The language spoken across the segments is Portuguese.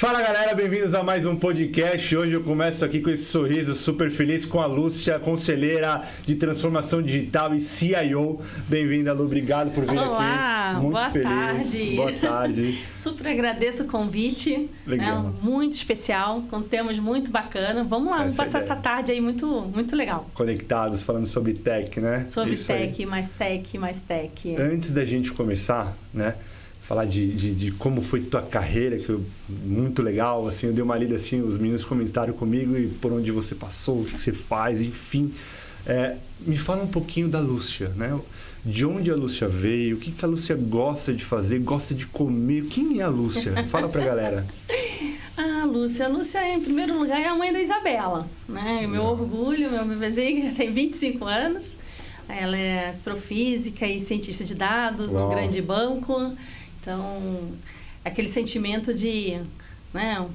Fala galera, bem-vindos a mais um podcast. Hoje eu começo aqui com esse sorriso super feliz com a Lúcia, conselheira de transformação digital e CIO. Bem-vinda, Lu, obrigado por vir aqui. Olá, muito boa feliz. tarde. Boa tarde. Super agradeço o convite. Legal. Muito especial, com temas muito bacana. Vamos lá, vamos passar essa tarde aí muito legal. Conectados, falando sobre tech, né? Sobre Isso tech, aí. mais tech, mais tech. Antes da gente começar, né? Falar de como foi tua carreira, que muito legal, assim, eu dei uma lida, assim, os meninos comentaram comigo e por onde você passou, o que você faz, enfim. Me fala um pouquinho da Lúcia, né? De onde a Lúcia veio, o que a Lúcia gosta de fazer, gosta de comer, quem é a Lúcia? Fala pra galera. A Lúcia, em primeiro lugar, é a mãe da Isabela, né? Meu orgulho, meu bebezinho, que já tem 25 anos. Ela é astrofísica e cientista de dados num grande banco. Então, aquele sentimento de, né,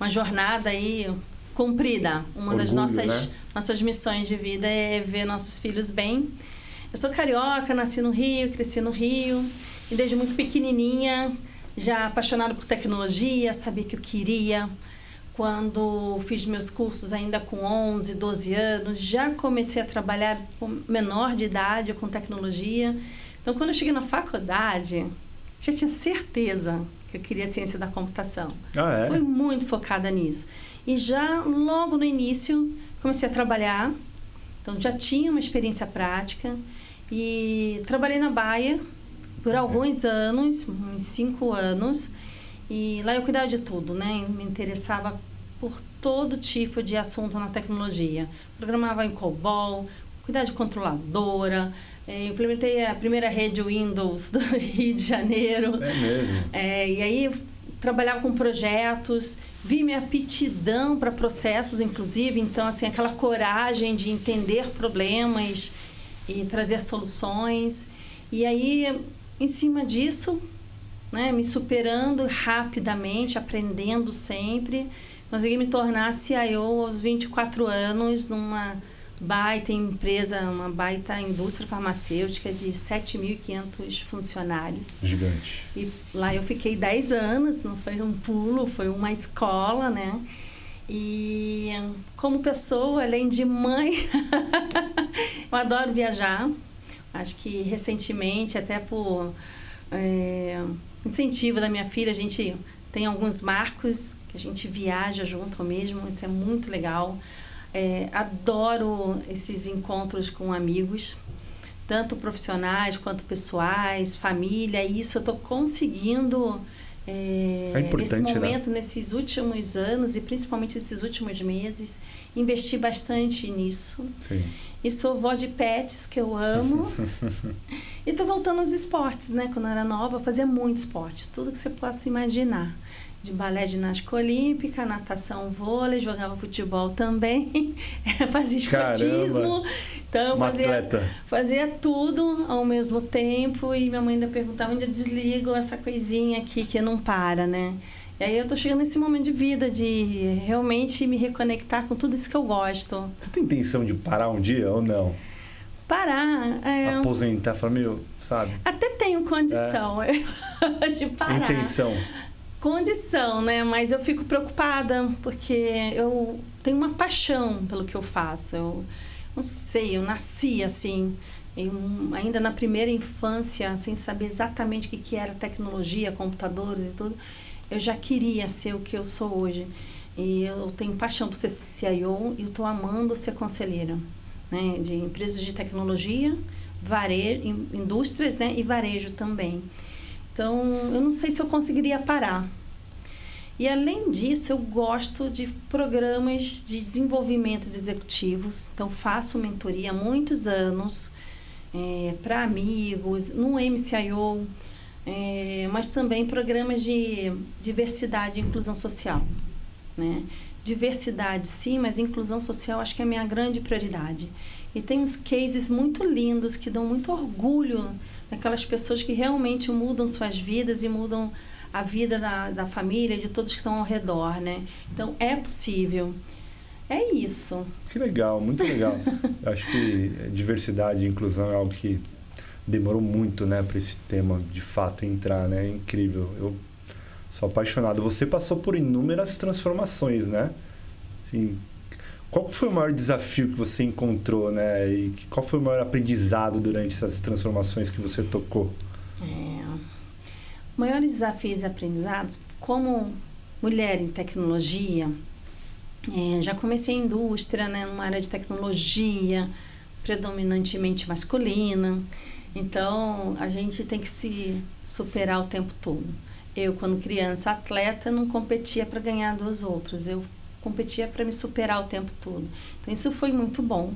uma jornada aí cumprida. Uma das nossas missões de vida é ver nossos filhos bem. Eu sou carioca, nasci no Rio, cresci no Rio. E desde muito pequenininha, já apaixonada por tecnologia, sabia que eu queria. Quando fiz meus cursos ainda com 11, 12 anos, já comecei a trabalhar com menor de idade com tecnologia. Então, quando eu cheguei na faculdade, já tinha certeza que eu queria ciência da computação. Ah, é? Fui muito focada nisso. E já logo no início, comecei a trabalhar. Então, já tinha uma experiência prática. E trabalhei na Baia por alguns anos, uns 5 anos. E lá eu cuidava de tudo, né? Me interessava por todo tipo de assunto na tecnologia. Programava em COBOL, cuidava de controladora, implementei a primeira rede Windows do Rio de Janeiro. É mesmo? E aí trabalhava com projetos, vi minha aptidão para processos, inclusive. Então, assim, aquela coragem de entender problemas e trazer soluções. E aí, em cima disso, né, me superando rapidamente, aprendendo sempre, consegui me tornar CIO aos 24 anos numa baita empresa, uma baita indústria farmacêutica de 7.500 funcionários. Gigante. E lá eu fiquei 10 anos, não foi um pulo, foi uma escola, né? E como pessoa, além de mãe, eu adoro viajar. Acho que recentemente, até por incentivo da minha filha, a gente tem alguns marcos que a gente viaja junto mesmo, isso é muito legal. Adoro esses encontros com amigos, tanto profissionais quanto pessoais, família, e isso eu estou conseguindo nesse momento, né? Nesses últimos anos e principalmente nesses últimos meses, investir bastante nisso. Sim. E sou vó de pets, que eu amo. E tô voltando aos esportes, né? Quando eu era nova, eu fazia muito esporte. Tudo que você possa imaginar. De balé, ginástica olímpica, natação, vôlei, jogava futebol também. Fazia escotismo. Então, eu fazia tudo ao mesmo tempo. E minha mãe ainda perguntava onde eu desligo essa coisinha aqui que não para, né? E aí eu tô chegando nesse momento de vida, de realmente me reconectar com tudo isso que eu gosto. Você tem intenção de parar um dia ou não? Parar. Aposentar, falar, sabe? Até tenho condição de parar. Intenção. Condição, né? Mas eu fico preocupada, porque eu tenho uma paixão pelo que eu faço. Eu não sei, eu nasci assim, ainda na primeira infância, sem saber exatamente o que era tecnologia, computadores e tudo. Eu já queria ser o que eu sou hoje. E eu tenho paixão por ser CIO e eu estou amando ser conselheira, né? De empresas de tecnologia, varejo, indústrias, né? E varejo também. Então, eu não sei se eu conseguiria parar. E, além disso, eu gosto de programas de desenvolvimento de executivos. Então, faço mentoria há muitos anos para amigos, no MCIO, mas também programas de diversidade e inclusão social, né? Diversidade, sim, mas inclusão social acho que é a minha grande prioridade. E tem uns cases muito lindos que dão muito orgulho daquelas pessoas que realmente mudam suas vidas e mudam a vida da família, de todos que estão ao redor, né? Então, é possível. É isso. Que legal, muito legal. Eu acho que diversidade e inclusão é algo que demorou muito, né, para esse tema de fato entrar, né? É incrível. Eu Sou apaixonado. Você passou por inúmeras transformações, né? Assim, qual foi o maior desafio que você encontrou, né? E qual foi o maior aprendizado durante essas transformações que você tocou? Maiores desafios e aprendizados, como mulher em tecnologia, já comecei a indústria, né, numa área de tecnologia predominantemente masculina, então a gente tem que se superar o tempo todo. Eu, quando criança, atleta, não competia para ganhar dos outros, eu competia para me superar o tempo todo. Então isso foi muito bom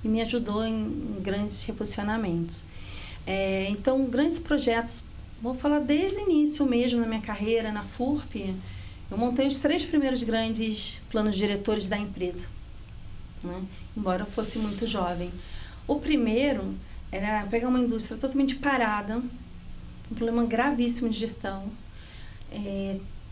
e me ajudou em grandes reposicionamentos. Então, grandes projetos, vou falar desde o início mesmo na minha carreira, na FURP, eu montei os 3 primeiros grandes planos diretores da empresa, né? Embora eu fosse muito jovem. O primeiro era pegar uma indústria totalmente parada, um problema gravíssimo de gestão,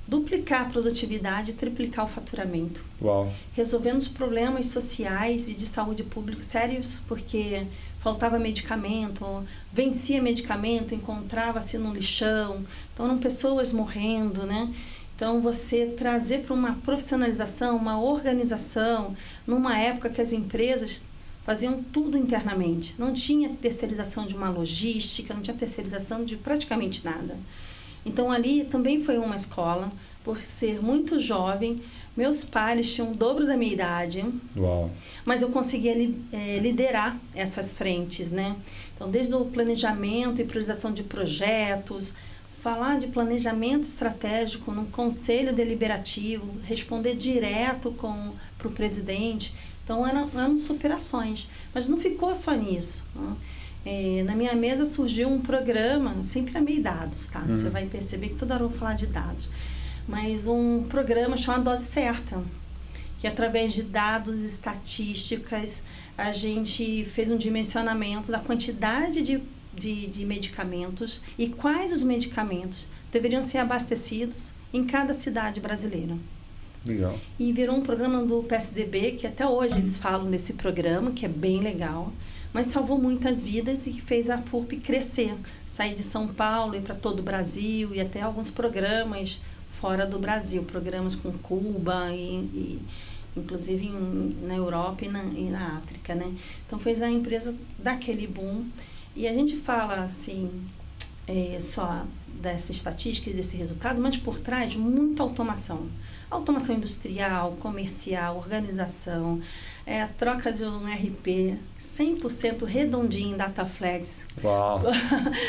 duplicar a produtividade e triplicar o faturamento. Uau. Resolvendo os problemas sociais e de saúde pública sérios, porque faltava medicamento, vencia medicamento, encontrava-se no lixão, então eram pessoas morrendo, né? Então você trazer para uma profissionalização, uma organização, numa época que as empresas faziam tudo internamente, não tinha terceirização de uma logística, não tinha terceirização de praticamente nada. Então ali também foi uma escola, por ser muito jovem, meus pares tinham o dobro da minha idade. Uau. Mas eu conseguia liderar essas frentes, né? Então, desde o planejamento e priorização de projetos, falar de planejamento estratégico no conselho deliberativo, responder direto para o presidente. Então, eram superações. Mas não ficou só nisso, né? Na minha mesa surgiu um programa, sempre amei dados, tá? Você vai perceber que toda hora eu vou falar de dados. Mas um programa chamado Dose Certa, que através de dados estatísticas, a gente fez um dimensionamento da quantidade de medicamentos e quais os medicamentos deveriam ser abastecidos em cada cidade brasileira. Legal. E virou um programa do PSDB, que até hoje eles falam desse programa, que é bem legal, mas salvou muitas vidas e fez a FURP crescer, sair de São Paulo e para todo o Brasil e até alguns programas fora do Brasil, programas com Cuba e inclusive na Europa e na África, né? Então fez a empresa daquele boom. E a gente fala assim, só dessa estatística e desse resultado, mas por trás muita automação. Automação industrial, comercial, organização, a troca de um RP 100% redondinho em Dataflex. Uau,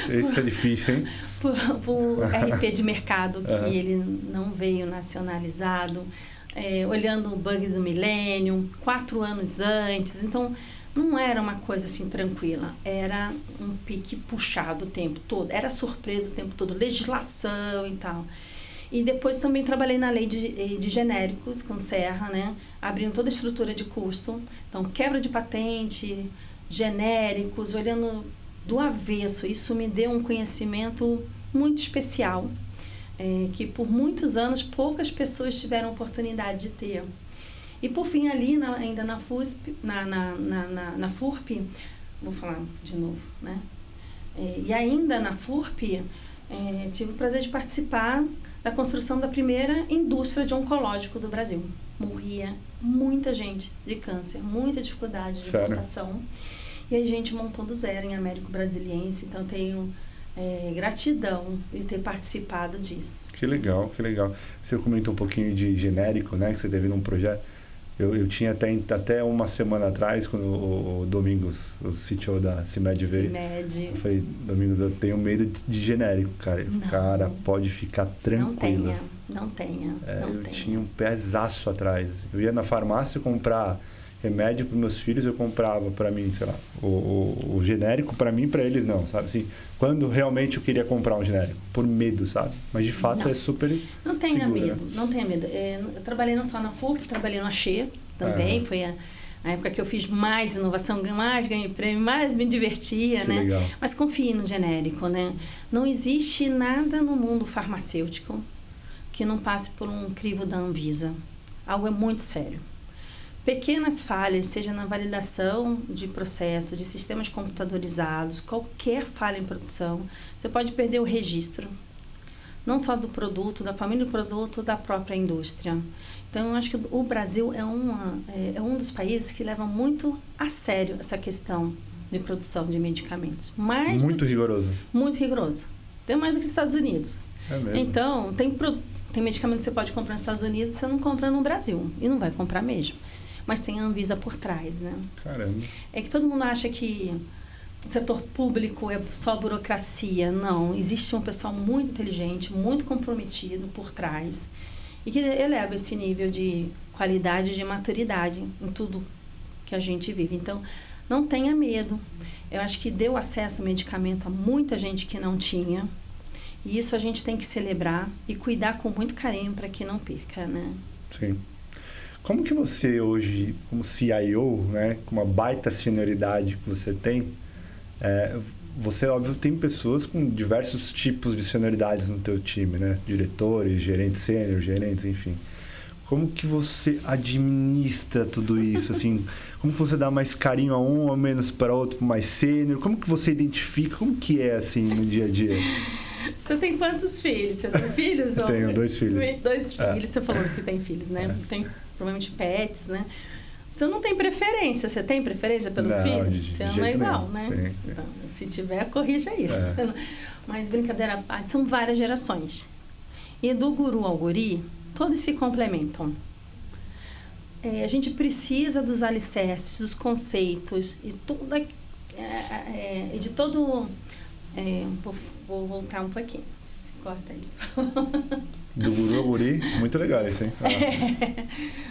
isso é difícil, hein? Por RP de mercado, que ele não veio nacionalizado, olhando o bug do milênio, 4 anos antes. Então, não era uma coisa assim tranquila, era um pique puxado o tempo todo, era surpresa o tempo todo, legislação e tal. E depois também trabalhei na lei de genéricos com Serra, né? Abrindo toda a estrutura de custo. Então, quebra de patente, genéricos, olhando do avesso. Isso me deu um conhecimento muito especial, que por muitos anos poucas pessoas tiveram oportunidade de ter. E por fim, ali ainda na FURP, vou falar de novo, né? E ainda na FURP, tive o prazer de participar da construção da primeira indústria de oncológico do Brasil. Morria muita gente de câncer, muita dificuldade de implantação. E a gente montou do zero em Américo Brasiliense, então tenho gratidão de ter participado disso. Que legal, que legal. Você comentou um pouquinho de genérico, né, que você teve num projeto. Eu tinha até uma semana atrás, quando o Domingos, o CTO da CIMED veio, eu falei, Domingos, eu tenho medo de genérico, cara. Não. Cara, pode ficar tranquilo. Não tenha. Tinha um pesaço atrás. Eu ia na farmácia comprar remédio para meus filhos, eu comprava para mim, sei lá, o genérico para mim e para eles não, sabe? Assim, quando realmente eu queria comprar um genérico, por medo, sabe? Mas de fato é super Não tenha seguro, medo, né? não tenha medo. Eu trabalhei não só na FURP, trabalhei no Axê também, foi a época que eu fiz mais inovação, mais ganhei prêmio, mais me divertia, Que né? legal. Mas confie no genérico, né? Não existe nada no mundo farmacêutico que não passe por um crivo da Anvisa. Algo é muito sério. Pequenas falhas, seja na validação de processo, de sistemas computadorizados, qualquer falha em produção, você pode perder o registro. não só do produto, da família do produto, da própria indústria. Então, eu acho que o Brasil é um dos países que leva muito a sério essa questão de produção de medicamentos. Muito rigoroso. Muito rigoroso. Tem mais do que os Estados Unidos. É mesmo. Então, tem medicamento que você pode comprar nos Estados Unidos e você não compra no Brasil. E não vai comprar mesmo. Mas tem a Anvisa por trás, né? Caramba. É que todo mundo acha que o setor público é só burocracia. Não, existe um pessoal muito inteligente, muito comprometido por trás e que eleva esse nível de qualidade, de maturidade em tudo que a gente vive. Então, não tenha medo. Eu acho que deu acesso ao medicamento a muita gente que não tinha. E isso a gente tem que celebrar e cuidar com muito carinho para que não perca, né? Sim. Como que você hoje, como CIO, né, com uma baita senioridade que você tem, você, óbvio, tem pessoas com diversos tipos de senioridades no teu time, né? Diretores, gerentes sênior, gerentes, enfim. Como que você administra tudo isso, assim? Como que você dá mais carinho a um ou menos para outro, mais sênior? Como que você identifica? Como que é, assim, no dia a dia? Você tem quantos filhos? Você tem filhos? Eu tenho 2 filhos. 2 filhos, você falou que tem filhos, né? Tem provavelmente pets, né? Você não tem preferência. Você tem preferência pelos filhos? Você ama igual, né? Sim. Então, se tiver, corrija isso. Mas, brincadeira à parte, são várias gerações. E do guru ao guri, todos se complementam. A gente precisa dos alicerces, dos conceitos e tudo, de todo... vou voltar um pouquinho. Se corta aí. Do guru ao guri, muito legal isso, hein?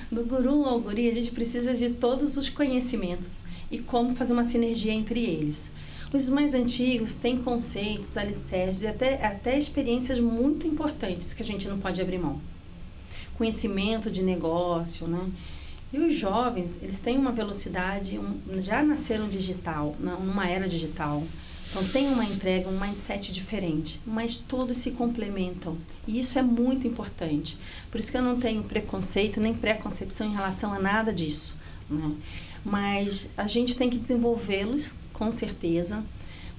Do guru ao guri, a gente precisa de todos os conhecimentos e como fazer uma sinergia entre eles. Os mais antigos têm conceitos, alicerces e até experiências muito importantes que a gente não pode abrir mão. Conhecimento de negócio, né? E os jovens, eles têm uma velocidade, já nasceram digital, numa era digital. Então, tem uma entrega, um mindset diferente, mas todos se complementam. E isso é muito importante. Por isso que eu não tenho preconceito nem preconcepção em relação a nada disso, né? Mas a gente tem que desenvolvê-los, com certeza.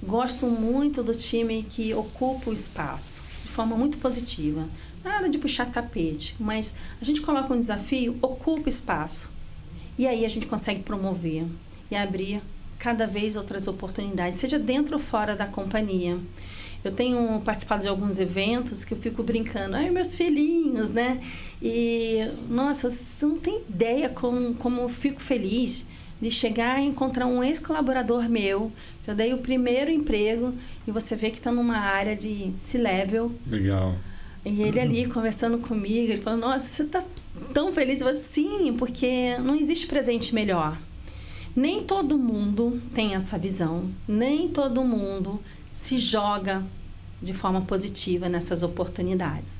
Gosto muito do time que ocupa o espaço, de forma muito positiva. Nada de puxar tapete, mas a gente coloca um desafio, ocupa espaço. E aí a gente consegue promover e abrir cada vez outras oportunidades, seja dentro ou fora da companhia. Eu tenho participado de alguns eventos que eu fico brincando, meus filhinhos, né? E, nossa, você não tem ideia como eu fico feliz de chegar e encontrar um ex-colaborador meu, que eu dei o primeiro emprego, e você vê que está numa área de C-level. Legal. E ele ali conversando comigo, ele falou, nossa, você está tão feliz? Eu falei, sim, porque não existe presente melhor. Nem todo mundo tem essa visão, nem todo mundo se joga de forma positiva nessas oportunidades.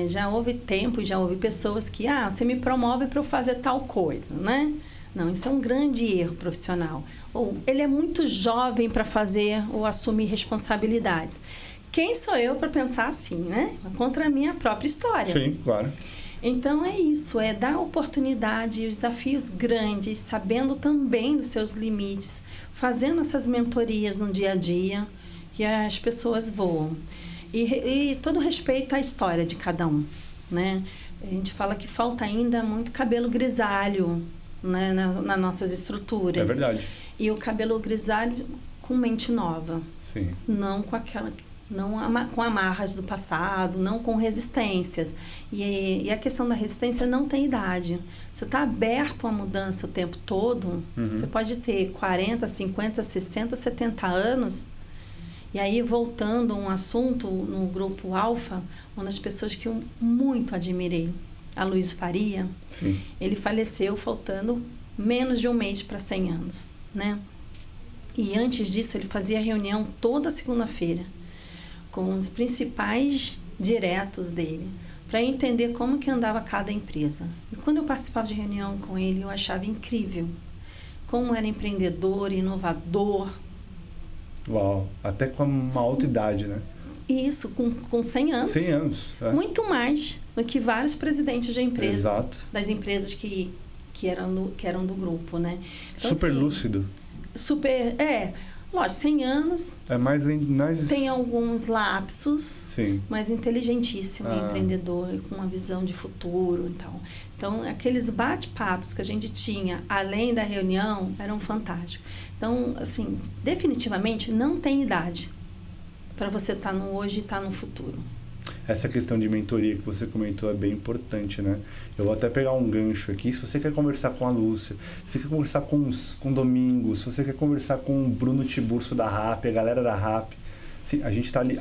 Já houve tempo, já houve pessoas que, você me promove para eu fazer tal coisa, né? Não, isso é um grande erro profissional. Ou ele é muito jovem para fazer ou assumir responsabilidades. Quem sou eu para pensar assim, né? Contra a minha própria história. Sim, claro. Então, é isso, dar oportunidade, os desafios grandes, sabendo também dos seus limites, fazendo essas mentorias no dia a dia, que as pessoas voam. E todo respeito à história de cada um, né? A gente fala que falta ainda muito cabelo grisalho, né, nas nossas estruturas. É verdade. E o cabelo grisalho com mente nova. Sim. Não com amarras do passado, não com resistências. E a questão da resistência não tem idade. Você está aberto à mudança o tempo todo, você pode ter 40, 50, 60, 70 anos. E aí, voltando a um assunto no grupo Alfa, uma das pessoas que eu muito admirei, a Luiz Faria, sim, ele faleceu faltando menos de um mês para 100 anos, né? E antes disso, ele fazia reunião toda segunda-feira com os principais diretos dele, para entender como que andava cada empresa. E quando eu participava de reunião com ele, eu achava incrível como era empreendedor, inovador. Uau, até com uma alta idade, né? Isso, com 100 anos. 100 anos. É. Muito mais do que vários presidentes de empresa. Exato. Das empresas que eram do grupo, né? Então, super assim, lúcido. Super, Lógico, 100 anos, mais... tem alguns lapsos, Sim. mas inteligentíssimo, empreendedor, com uma visão de futuro e tal. Então, aqueles bate-papos que a gente tinha, além da reunião, eram fantásticos. Então, assim, definitivamente não tem idade para você estar no hoje e estar no futuro. Essa questão de mentoria que você comentou é bem importante, né? Eu vou até pegar um gancho aqui. Se você quer conversar com a Lúcia, se você quer conversar com o Domingos, se você quer conversar com o Bruno Tiburcio da RAP, a galera da RAP, a gente está ali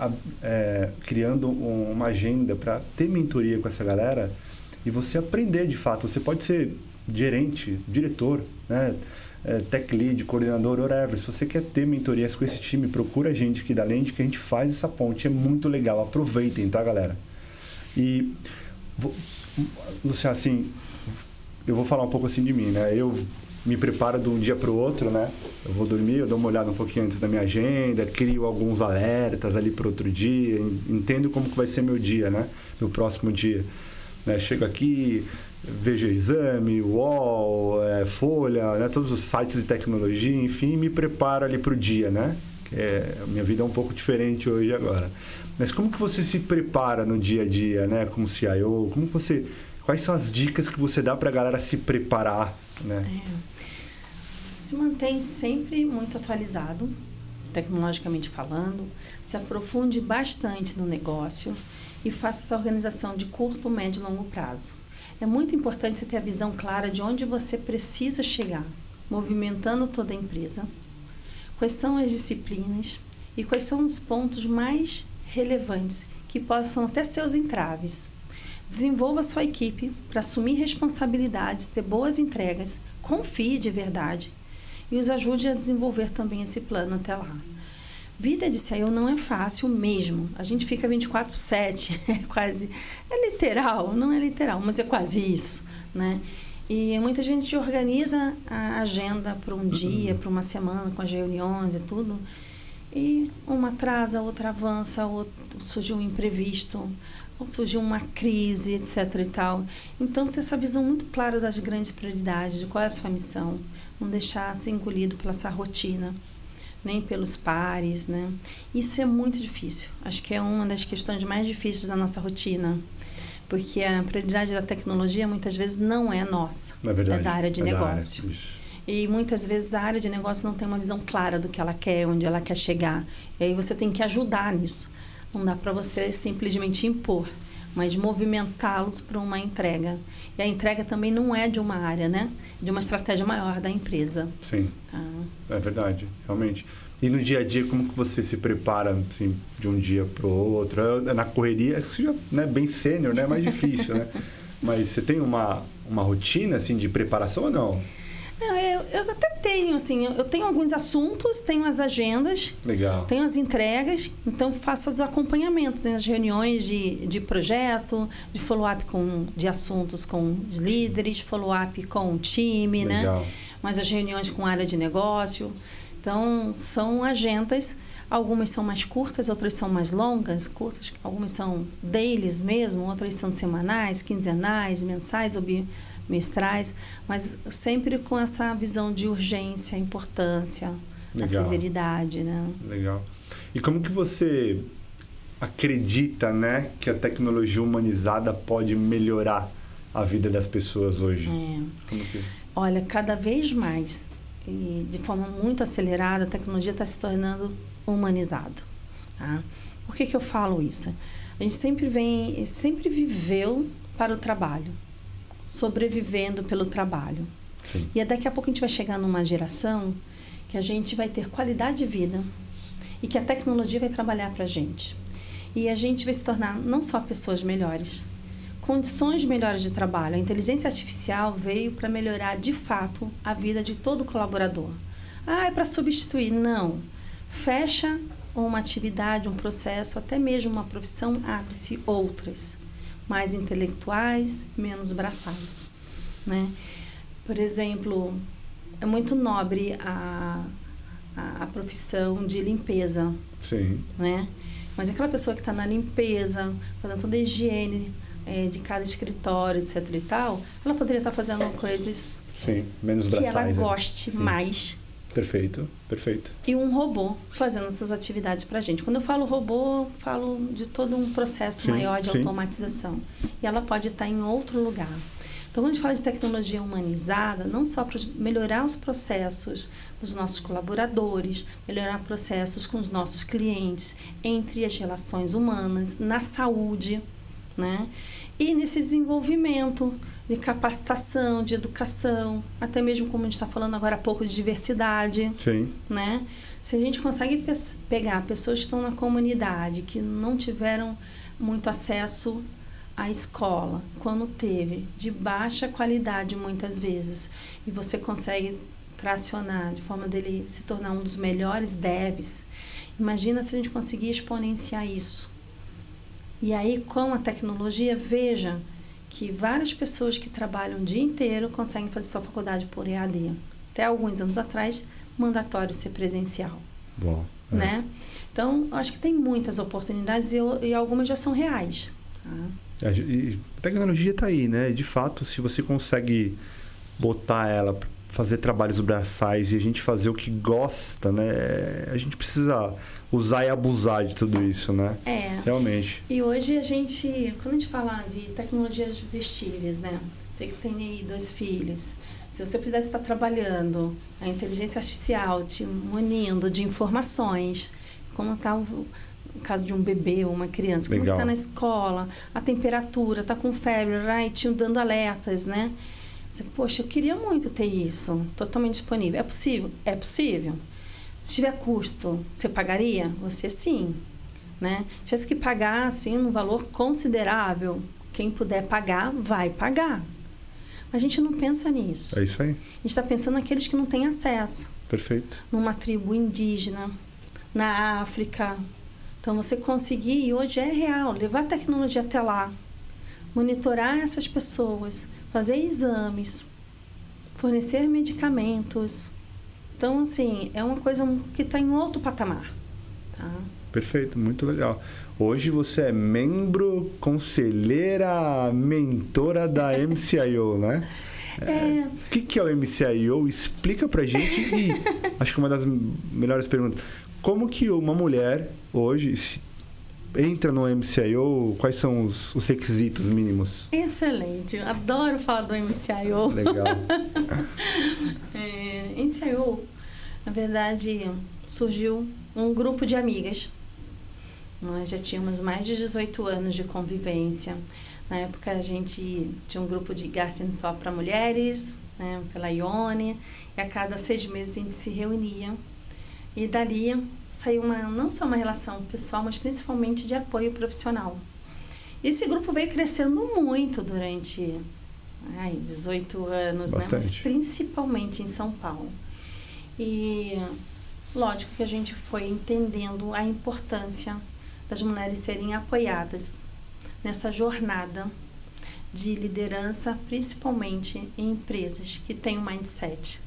criando uma agenda para ter mentoria com essa galera e você aprender de fato. Você pode ser gerente, diretor, né? Tech lead, coordenador, whatever. Se você quer ter mentorias com esse time, procura a gente aqui da Lente que a gente faz essa ponte. É muito legal. Aproveitem, tá, galera? E, Luciano, assim, eu vou falar um pouco assim de mim, né? Eu me preparo de um dia para o outro, né? Eu vou dormir, eu dou uma olhada um pouquinho antes da minha agenda, crio alguns alertas ali para outro dia, entendo como que vai ser meu dia, né? Meu próximo dia. Né? Chego aqui... Vejo Exame, UOL, Folha, né? Todos os sites de tecnologia, enfim, me preparo ali para o dia, né? A minha vida é um pouco diferente hoje e agora. Mas como que você se prepara no dia a dia, né? Como CIO? Quais são as dicas que você dá para a galera se preparar, né? Se mantém sempre muito atualizado, tecnologicamente falando, se aprofunde bastante no negócio e faça essa organização de curto, médio e longo prazo. É muito importante você ter a visão clara de onde você precisa chegar, movimentando toda a empresa, quais são as disciplinas e quais são os pontos mais relevantes que possam até ser os entraves. Desenvolva a sua equipe para assumir responsabilidades, ter boas entregas, confie de verdade e os ajude a desenvolver também esse plano até lá. Vida de CIO não é fácil mesmo. A gente fica 24/7, é literal, não é literal, mas é quase isso, né? E muitas vezes a gente organiza a agenda para um dia, para uma semana, com as reuniões e tudo, e uma atrasa, outra avança, surge um imprevisto, ou surge uma crise, etc. e tal. Então, ter essa visão muito clara das grandes prioridades, de qual é a sua missão, não deixar ser engolido pela essa rotina, nem pelos pares, né? Isso é muito difícil. Acho que é uma das questões mais difíceis da nossa rotina, porque a prioridade da tecnologia muitas vezes não é nossa, é da área de negócio. E muitas vezes a área de negócio não tem uma visão clara do que ela quer, onde ela quer chegar. E aí você tem que ajudar nisso. Não dá para você simplesmente impor, mas movimentá-los para uma entrega. E a entrega também não é de uma área, né? De uma estratégia maior da empresa. Sim, é verdade, realmente. E no dia a dia, como que você se prepara assim, de um dia para o outro? Na correria, você já, né, bem sênior, né? É mais difícil, né? Mas você tem uma rotina assim, de preparação ou não? Não, eu até tenho, assim, eu tenho alguns assuntos, tenho as agendas, legal, tenho as entregas, então faço os acompanhamentos, as reuniões de projeto, de follow-up de assuntos com os líderes, follow-up com o time, legal, né? Mas as reuniões com a área de negócio. Então, são agendas, algumas são mais curtas, outras são mais longas, curtas, algumas são dailies mesmo, outras são semanais, quinzenais, mensais ou bimestrais, mas sempre com essa visão de urgência, importância, a severidade, né? Legal. E como que você acredita, né, que a tecnologia humanizada pode melhorar a vida das pessoas hoje? Como que... Olha, cada vez mais, e de forma muito acelerada, a tecnologia está se tornando humanizada. Tá? Por que eu falo isso? A gente sempre viveu para o trabalho, sobrevivendo pelo trabalho. Sim. E daqui a pouco a gente vai chegar numa geração que a gente vai ter qualidade de vida e que a tecnologia vai trabalhar para a gente. E a gente vai se tornar não só pessoas melhores, condições melhores de trabalho. A inteligência artificial veio para melhorar de fato a vida de todo colaborador. É para substituir? Não. Fecha uma atividade, um processo, até mesmo uma profissão, abre-se outras, mais intelectuais, menos braçais, né? Por exemplo, é muito nobre a profissão de limpeza. Sim. Né? Mas aquela pessoa que está na limpeza, fazendo toda a higiene de cada escritório, etc e tal, ela poderia estar fazendo coisas sim, menos braçais, que ela goste mais, Perfeito, perfeito. E um robô fazendo essas atividades para a gente. Quando eu falo robô, falo de todo um processo maior de automatização. E ela pode estar em outro lugar. Então, quando a gente fala de tecnologia humanizada, não só para melhorar os processos dos nossos colaboradores, melhorar processos com os nossos clientes, entre as relações humanas, na saúde, né? E nesse desenvolvimento de capacitação, de educação, até mesmo como a gente está falando agora há pouco de diversidade. Sim. Né? Se a gente consegue pegar pessoas que estão na comunidade, que não tiveram muito acesso à escola, quando teve, de baixa qualidade muitas vezes, e você consegue tracionar de forma dele se tornar um dos melhores devs, imagina se a gente conseguir exponenciar isso. E aí, com a tecnologia, veja que várias pessoas que trabalham o dia inteiro conseguem fazer sua faculdade por EAD. Até alguns anos atrás, mandatório ser presencial. Bom, né? Então, eu acho que tem muitas oportunidades e algumas já são reais. Tá? E a tecnologia está aí, né? De fato, se você consegue botar ela, fazer trabalhos braçais e a gente fazer o que gosta, né? A gente precisa usar e abusar de tudo isso, né? Realmente. E hoje quando a gente fala de tecnologias vestíveis, né? Você que tem aí 2 filhos, se você pudesse estar trabalhando a inteligência artificial, te munindo de informações, como está o caso de um bebê ou uma criança, como está na escola, a temperatura, está com febre, te dando alertas, né? Você, poxa, eu queria muito ter isso totalmente disponível. É possível? É possível. Se tiver custo, você pagaria? Você sim. Né? Se tivesse que pagar assim, um valor considerável, quem puder pagar, vai pagar. Mas a gente não pensa nisso. É isso aí. A gente está pensando naqueles que não têm acesso. Perfeito. Numa tribo indígena, na África. Então, você conseguir, e hoje é real, levar a tecnologia até lá, monitorar essas pessoas, fazer exames, fornecer medicamentos. Então, assim, é uma coisa que está em outro patamar. Tá? Perfeito, muito legal. Hoje você é membro, conselheira, mentora da MCIO, né? O que é o MCIO? Explica pra gente e acho que uma das melhores perguntas. Como que uma mulher hoje entra no MCIO? Quais são os requisitos mínimos? Excelente, eu adoro falar do MCIO. Legal. MCIO, na verdade, surgiu um grupo de amigas. Nós já tínhamos mais de 18 anos de convivência. Na época, a gente tinha um grupo de Garten só para mulheres, né, pela Ione, e a cada 6 meses a gente se reunia. E dali saiu não só uma relação pessoal, mas principalmente de apoio profissional. Esse grupo veio crescendo muito durante 18 anos, né, mas principalmente em São Paulo. E lógico que a gente foi entendendo a importância das mulheres serem apoiadas nessa jornada de liderança, principalmente em empresas que têm um mindset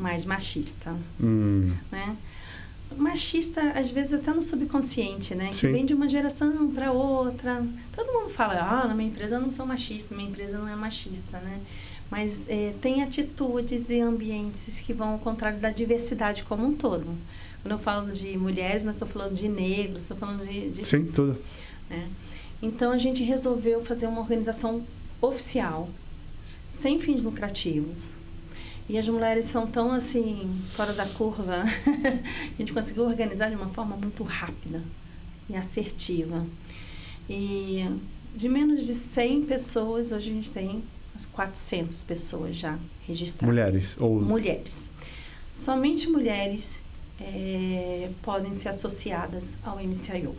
mais machista. Né? Machista, às vezes, até no subconsciente, né? Que vem de uma geração para outra. Todo mundo fala, na minha empresa eu não sou machista, minha empresa não é machista, né? Mas tem atitudes e ambientes que vão ao contrário da diversidade como um todo. Quando eu falo de mulheres, mas estou falando de negros, estou falando de sim, tudo. Né? Então, a gente resolveu fazer uma organização oficial, sem fins lucrativos. E as mulheres são tão, assim, fora da curva. A gente conseguiu organizar de uma forma muito rápida e assertiva. E de menos de 100 pessoas, hoje a gente tem umas 400 pessoas já registradas. Mulheres? Mulheres. Somente mulheres podem ser associadas ao MCIO.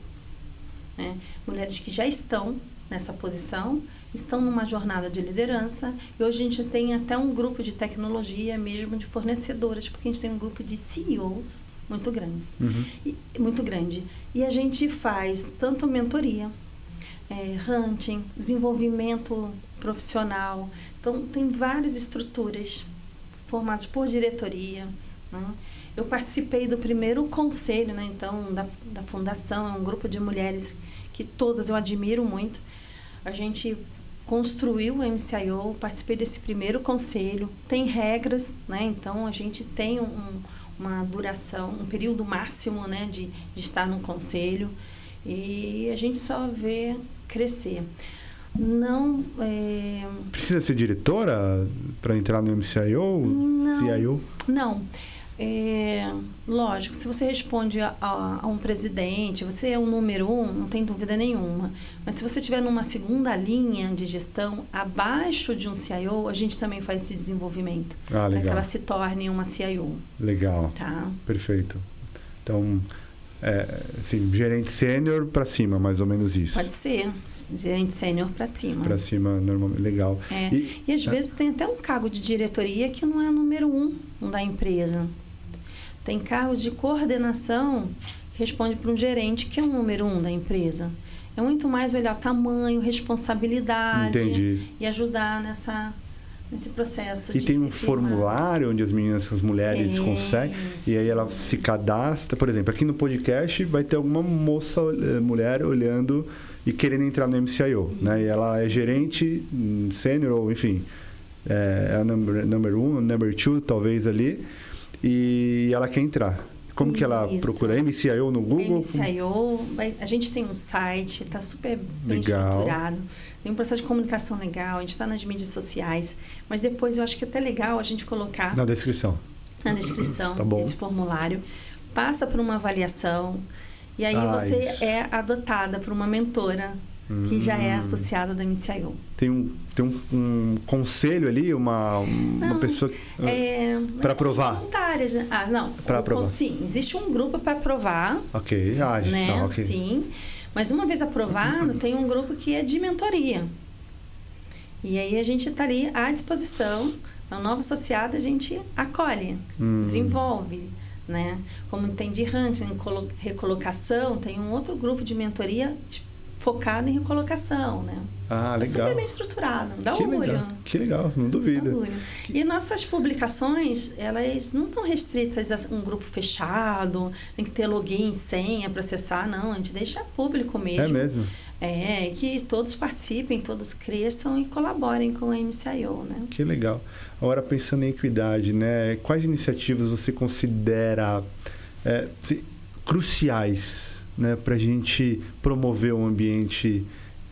Né? Mulheres que já estão nessa posição, estão numa jornada de liderança, e hoje a gente tem até um grupo de tecnologia, mesmo de fornecedoras, porque a gente tem um grupo de CEOs muito grandes, muito grande. E a gente faz tanto mentoria, hunting, desenvolvimento profissional. Então, tem várias estruturas formadas por diretoria. Né? Eu participei do primeiro conselho, né, então, da fundação, é um grupo de mulheres que todas eu admiro muito. A gente construiu o MCIO, participei desse primeiro conselho, tem regras, né? Então a gente tem uma duração, um período máximo, né, de estar no conselho, e a gente só vê crescer. Não precisa ser diretora para entrar no MCIO? Não. CIO? Não. Lógico, se você responde a um presidente, você é o número 1, não tem dúvida nenhuma. Mas se você estiver numa segunda linha de gestão, abaixo de um CIO, a gente também faz esse desenvolvimento. Para que ela se torne uma CIO. Legal. Tá? Perfeito. Então, assim, gerente sênior para cima, mais ou menos isso. Pode ser. Gerente sênior para cima. Para cima, normalmente. Legal. E às vezes tem até um cargo de diretoria que não é número 1 da empresa. Tem cargos de coordenação que responde para um gerente que é o número 1 da empresa. É muito mais olhar tamanho, responsabilidade. Entendi. E ajudar nesse processo de E tem um formulário onde as mulheres conseguem, e aí ela se cadastra. Por exemplo, aqui no podcast vai ter alguma mulher olhando e querendo entrar no MCIO, né? E ela é gerente sênior, ou enfim, é a number 1, number 2, talvez ali, e ela quer entrar. Como que ela procura? MCIO no Google? MCIO, a gente tem um site, está super bem estruturado. Tem um processo de comunicação legal, a gente está nas mídias sociais. Mas depois eu acho que é até legal a gente colocar... Na descrição. Na descrição, tá bom. Esse formulário. Passa por uma avaliação. E aí você é adotada por uma mentora que já é associada do MCIO. Tem um conselho ali, uma pessoa para aprovar? Voluntárias, né? Não. Para aprovar. Sim, existe um grupo para aprovar. Ok. Né? Tá, ok. Sim. Mas uma vez aprovado, tem um grupo que é de mentoria. E aí a gente está ali à disposição. A nova associada a gente acolhe, desenvolve. Né? Como tem de hunting, recolocação, tem um outro grupo de mentoria focado em recolocação, né? Legal. Super bem estruturado, dá orgulho. Legal. Que legal, não duvido. E nossas publicações, elas não estão restritas a um grupo fechado, tem que ter login e senha para acessar, não, a gente deixa público mesmo. É mesmo? Que todos participem, todos cresçam e colaborem com a MCIO, né? Que legal. Agora, pensando em equidade, né? Quais iniciativas você considera cruciais, né, para a gente promover um ambiente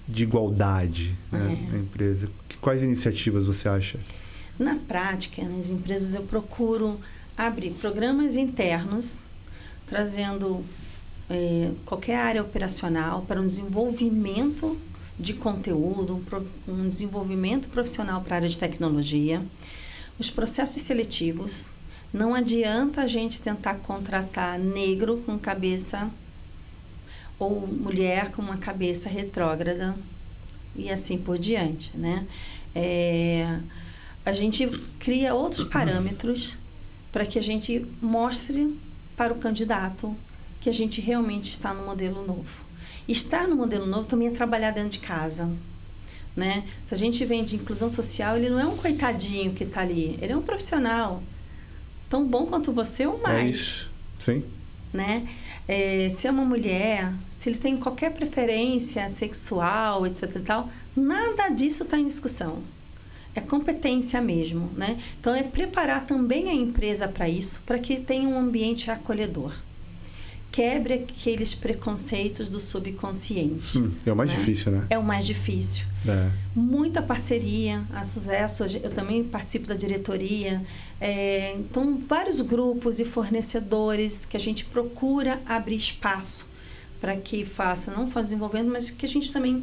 de igualdade, né, na empresa? Quais iniciativas você acha? Na prática, nas empresas eu procuro abrir programas internos, trazendo qualquer área operacional para um desenvolvimento de conteúdo, um desenvolvimento profissional para a área de tecnologia. Os processos seletivos, não adianta a gente tentar contratar negro com cabeça ou mulher com uma cabeça retrógrada e assim por diante, né? A gente cria outros parâmetros para que a gente mostre para o candidato que a gente realmente está no modelo novo. Estar no modelo novo também é trabalhar dentro de casa, né? Se a gente vem de inclusão social, ele não é um coitadinho que está ali, ele é um profissional tão bom quanto você ou mais. É isso, sim. Né? Se é uma mulher, se ele tem qualquer preferência sexual, etc e tal, nada disso está em discussão. É competência mesmo, né? Então, é preparar também a empresa para isso, para que tenha um ambiente acolhedor. Quebre aqueles preconceitos do subconsciente. É o mais difícil, né? É o mais difícil. Muita parceria, a Sucesso, eu também participo da diretoria. Então, vários grupos e fornecedores que a gente procura abrir espaço para que faça não só desenvolvendo, mas que a gente também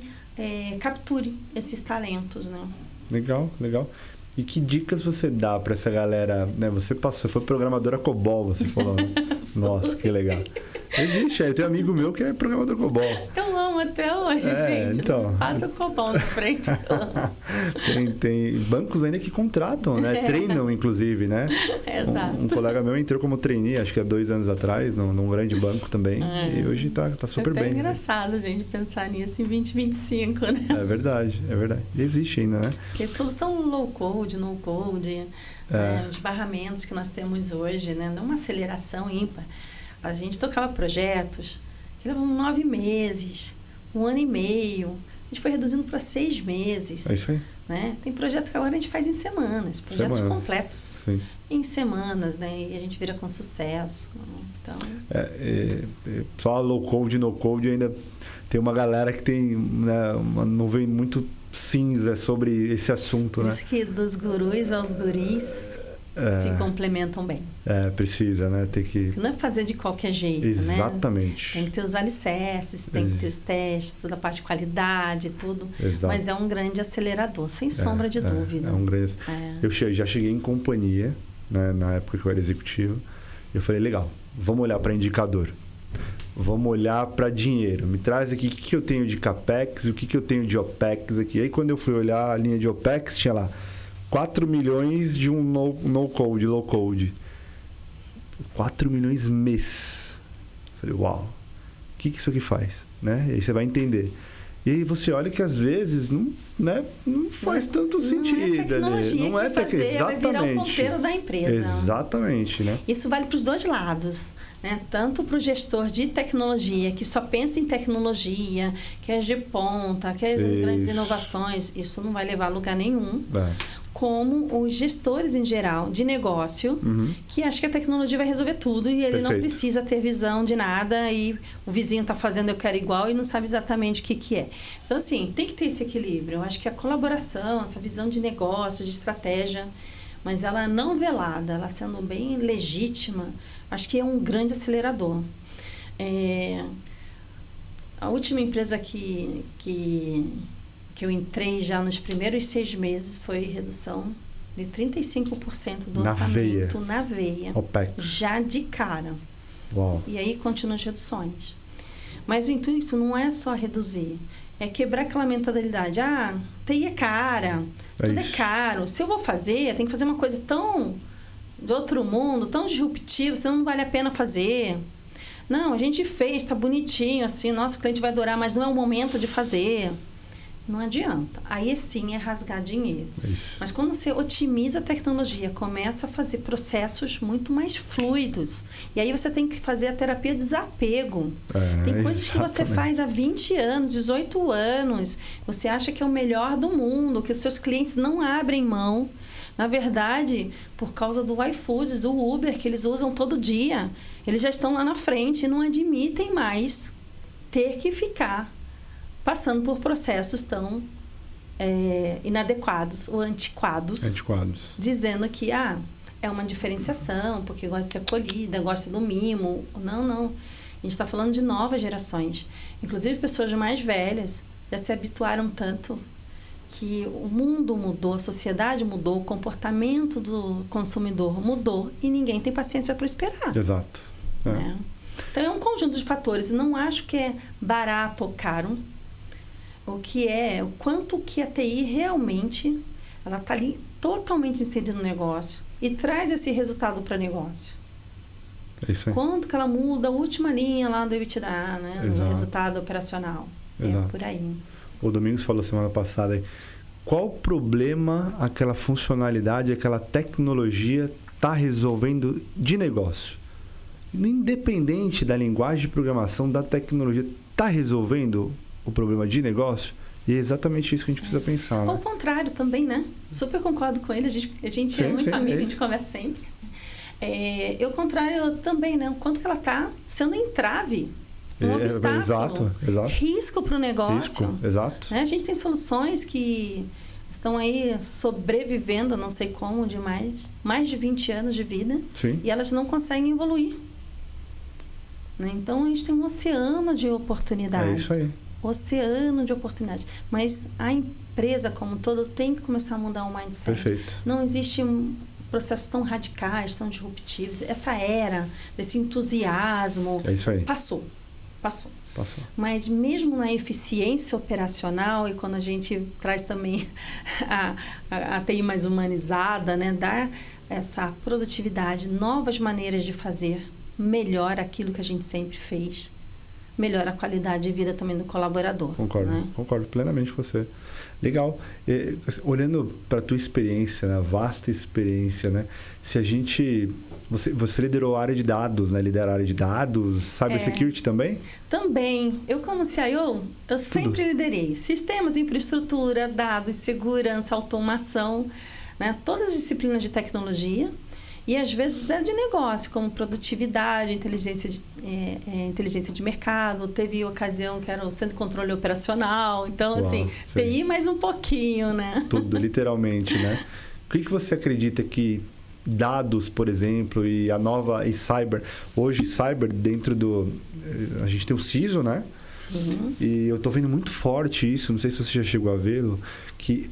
capture esses talentos, né? Legal, legal. E que dicas você dá para essa galera, né? Você foi programadora COBOL, você falou. Nossa, que legal. Existe, eu tenho um amigo meu que é programador COBOL. Eu amo até hoje, gente. Então. Passa o COBOL na frente. tem bancos ainda que contratam, né? Treinam, inclusive, né? Exato. Um colega meu entrou como trainee, acho que há 2 anos atrás, num grande banco também. E hoje tá super bem. É engraçado, gente, pensar nisso em 2025, né? É verdade, é verdade. Existe ainda, né? Porque solução low code, no code, os barramentos que nós temos hoje, né? Dá uma aceleração ímpar. A gente tocava projetos que levavam 9 meses, 1 ano e meio, gente foi reduzindo para 6 meses. É isso aí. Né? Tem projeto que agora a gente faz em semanas, projetos completos. Sim. Em semanas, né? E a gente vira com sucesso. Então... só low code, no code ainda tem uma galera que tem, né, uma nuvem muito cinza sobre esse assunto. Por né? isso que dos gurus aos guris se complementam bem. Precisa, né? Tem que... Não é fazer de qualquer jeito, Exatamente. né? Tem que ter os alicerces, tem que ter os testes, toda a parte de qualidade, tudo. Exato. Mas é um grande acelerador, sem sombra de dúvida. É um grande... Eu já cheguei em companhia, né, na época que eu era executivo, e eu falei, legal, vamos olhar para indicador. Vamos olhar para dinheiro. Me traz aqui o que eu tenho de CAPEX e o que eu tenho de OPEX aqui. Aí quando eu fui olhar a linha de OPEX, tinha lá 4 milhões de um no-code, low-code. 4 milhões mês. Falei, uau, o que isso aqui faz? Né? E aí você vai entender. E aí você olha que às vezes não faz tanto sentido. Não é tecnologia vai virar o ponteiro da empresa. Exatamente, né? Isso vale para os dois lados, né? Tanto para o gestor de tecnologia, que só pensa em tecnologia, que é de ponta, que é as grandes inovações, isso não vai levar a lugar nenhum. Como os gestores em geral de negócio, que acham que a tecnologia vai resolver tudo e ele não precisa ter visão de nada e o vizinho está fazendo eu quero igual e não sabe exatamente o que é. Então, assim, tem que ter esse equilíbrio. Eu acho que a colaboração, essa visão de negócio, de estratégia, mas ela não velada, ela sendo bem legítima, acho que é um grande acelerador. A última empresa que eu entrei já nos primeiros 6 meses foi redução de 35% do orçamento na veia. OPEX. Já de cara. Uau. E aí continuam as reduções. Mas o intuito não é só reduzir, é quebrar aquela mentalidade. TI é cara, tudo é caro. Se eu vou fazer, eu tenho que fazer uma coisa tão de outro mundo, tão disruptiva, senão não vale a pena fazer. Não, a gente fez, tá bonitinho, assim, nosso cliente vai adorar, mas não é o momento de fazer. Não adianta. Aí sim é rasgar dinheiro. Mas quando você otimiza a tecnologia, começa a fazer processos muito mais fluidos. E aí você tem que fazer a terapia de desapego. Tem coisas que você faz há 20 anos, 18 anos. Você acha que é o melhor do mundo, que os seus clientes não abrem mão. Na verdade, por causa do iFood, do Uber, que eles usam todo dia, eles já estão lá na frente e não admitem mais ter que ficar passando por processos tão inadequados ou antiquados. Dizendo que é uma diferenciação, porque gosta de ser acolhida, gosta do mimo. Não. A gente está falando de novas gerações. Inclusive, pessoas mais velhas já se habituaram tanto que o mundo mudou, a sociedade mudou, o comportamento do consumidor mudou e ninguém tem paciência para esperar. Exato. Né? Então, é um conjunto de fatores. Não acho que é barato ou caro. O que é, o quanto que a TI realmente, ela está ali totalmente inserida no negócio e traz esse resultado para o negócio. É isso aí. Quanto que ela muda a última linha lá do EBITDA, né? No resultado operacional. Exato. Por aí. O Domingos falou semana passada aí, qual problema aquela funcionalidade, aquela tecnologia está resolvendo de negócio? Independente da linguagem de programação, da tecnologia, está resolvendo o problema de negócio? E é exatamente isso que a gente precisa pensar. Ao contrário também, né? Super concordo com ele. A gente é muito amigo, a gente conversa sempre. E ao contrário também, né? O quanto que ela está sendo entrave, um obstáculo. Exato. Risco para o negócio. Exato. A gente tem soluções que estão aí sobrevivendo, não sei como, de mais de 20 anos de vida. Sim. E elas não conseguem evoluir. Né? Então, a gente tem um oceano de oportunidades. É isso aí. Oceano de oportunidades. Mas a empresa como um todo tem que começar a mudar o mindset. Perfeito. Não existe processos tão radicais, tão disruptivos. Essa era desse entusiasmo é isso aí. Passou. Mas mesmo na eficiência operacional, e quando a gente traz também a TI mais humanizada, né, dá essa produtividade, novas maneiras de fazer melhor aquilo que a gente sempre fez. melhora a qualidade de vida também do colaborador. Concordo, né? Concordo plenamente com você. Legal. Olhando para a tua experiência, né? Vasta experiência, né? Se a gente... Você liderou a área de dados, né? Lidera a área de dados, cybersecurity também? Também. Eu, como CIO, eu sempre liderei sistemas, infraestrutura, dados, segurança, automação, né? Todas as disciplinas de tecnologia. E às vezes de negócio, como produtividade, inteligência de mercado. Teve ocasião que era o centro de controle operacional. Então, assim, TI mais um pouquinho, né? Tudo, literalmente, né? O que você acredita que dados, por exemplo, e a nova e hoje cyber dentro do... A gente tem o CISO, né? Sim. E eu tô vendo muito forte isso, não sei se você já chegou a vê-lo, que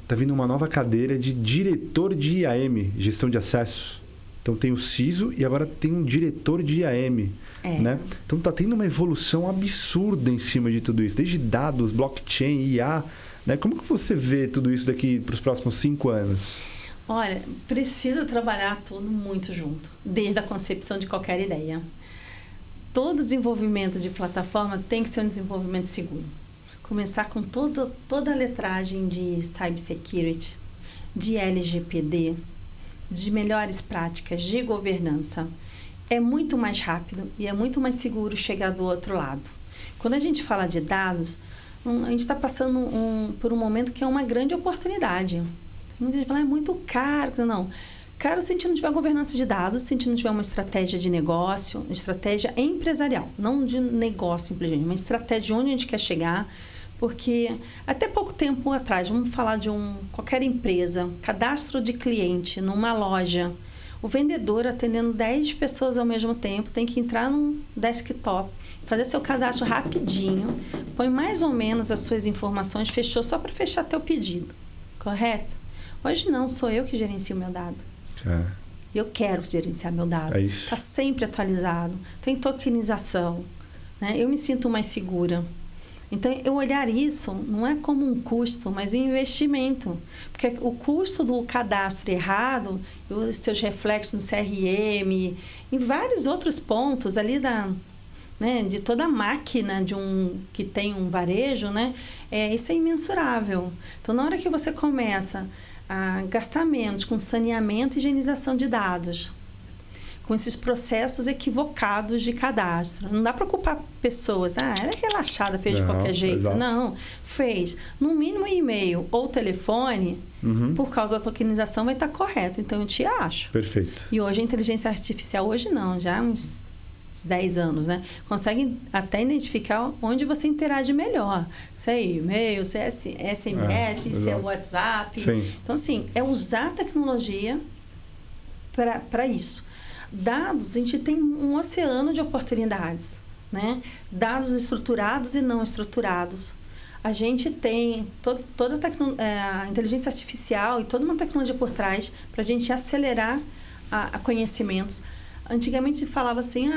tá vindo uma nova cadeira de diretor de IAM, gestão de acessos. Então tem o CISO e agora tem um diretor de IAM. Né? Então tá tendo uma evolução absurda em cima de tudo isso, desde dados, blockchain, IA. Né? Como que você vê tudo isso daqui para os próximos 5 anos? Olha, precisa trabalhar tudo muito junto, desde a concepção de qualquer ideia. Todo desenvolvimento de plataforma tem que ser um desenvolvimento seguro. Começar com toda a letragem de cybersecurity, de LGPD, de melhores práticas de governança. É muito mais rápido e é muito mais seguro chegar do outro lado. Quando a gente fala de dados, a gente está passando por um momento que é uma grande oportunidade. Muita gente fala, é muito caro. Não. Caro se a gente não tiver governança de dados, se a gente não tiver uma estratégia de negócio, estratégia empresarial, não de negócio simplesmente, uma estratégia de onde a gente quer chegar. Porque até pouco tempo atrás, vamos falar de qualquer empresa, cadastro de cliente numa loja, o vendedor atendendo 10 pessoas ao mesmo tempo, tem que entrar num desktop, fazer seu cadastro rapidinho, põe mais ou menos as suas informações, fechou só para fechar teu pedido, correto? Hoje não, sou eu que gerencio o meu dado. Eu quero gerenciar meu dado. É isso. Está sempre atualizado, tem tokenização, né? Eu me sinto mais segura. Então, eu olhar isso não é como um custo, mas um investimento. Porque o custo do cadastro errado, os seus reflexos no CRM, em vários outros pontos ali de toda a máquina que tem um varejo, né? Isso é imensurável. Então, na hora que você começa a gastar menos com saneamento e higienização de dados, com esses processos equivocados de cadastro. Não dá para culpar pessoas. Ela é relaxada, fez de qualquer jeito. Exato. Não, fez. No mínimo e-mail ou telefone, por causa da tokenização, vai estar correto. Então, eu te acho. Perfeito. E hoje a inteligência artificial, hoje não, já há uns 10 anos, né? Consegue até identificar onde você interage melhor. Se é e-mail, se é SMS, se é WhatsApp. Sim. Então, assim, é usar a tecnologia para isso. Dados, a gente tem um oceano de oportunidades, né? Dados estruturados e não estruturados. A gente tem toda a inteligência artificial e toda uma tecnologia por trás para a gente acelerar a conhecimentos. Antigamente se falava assim,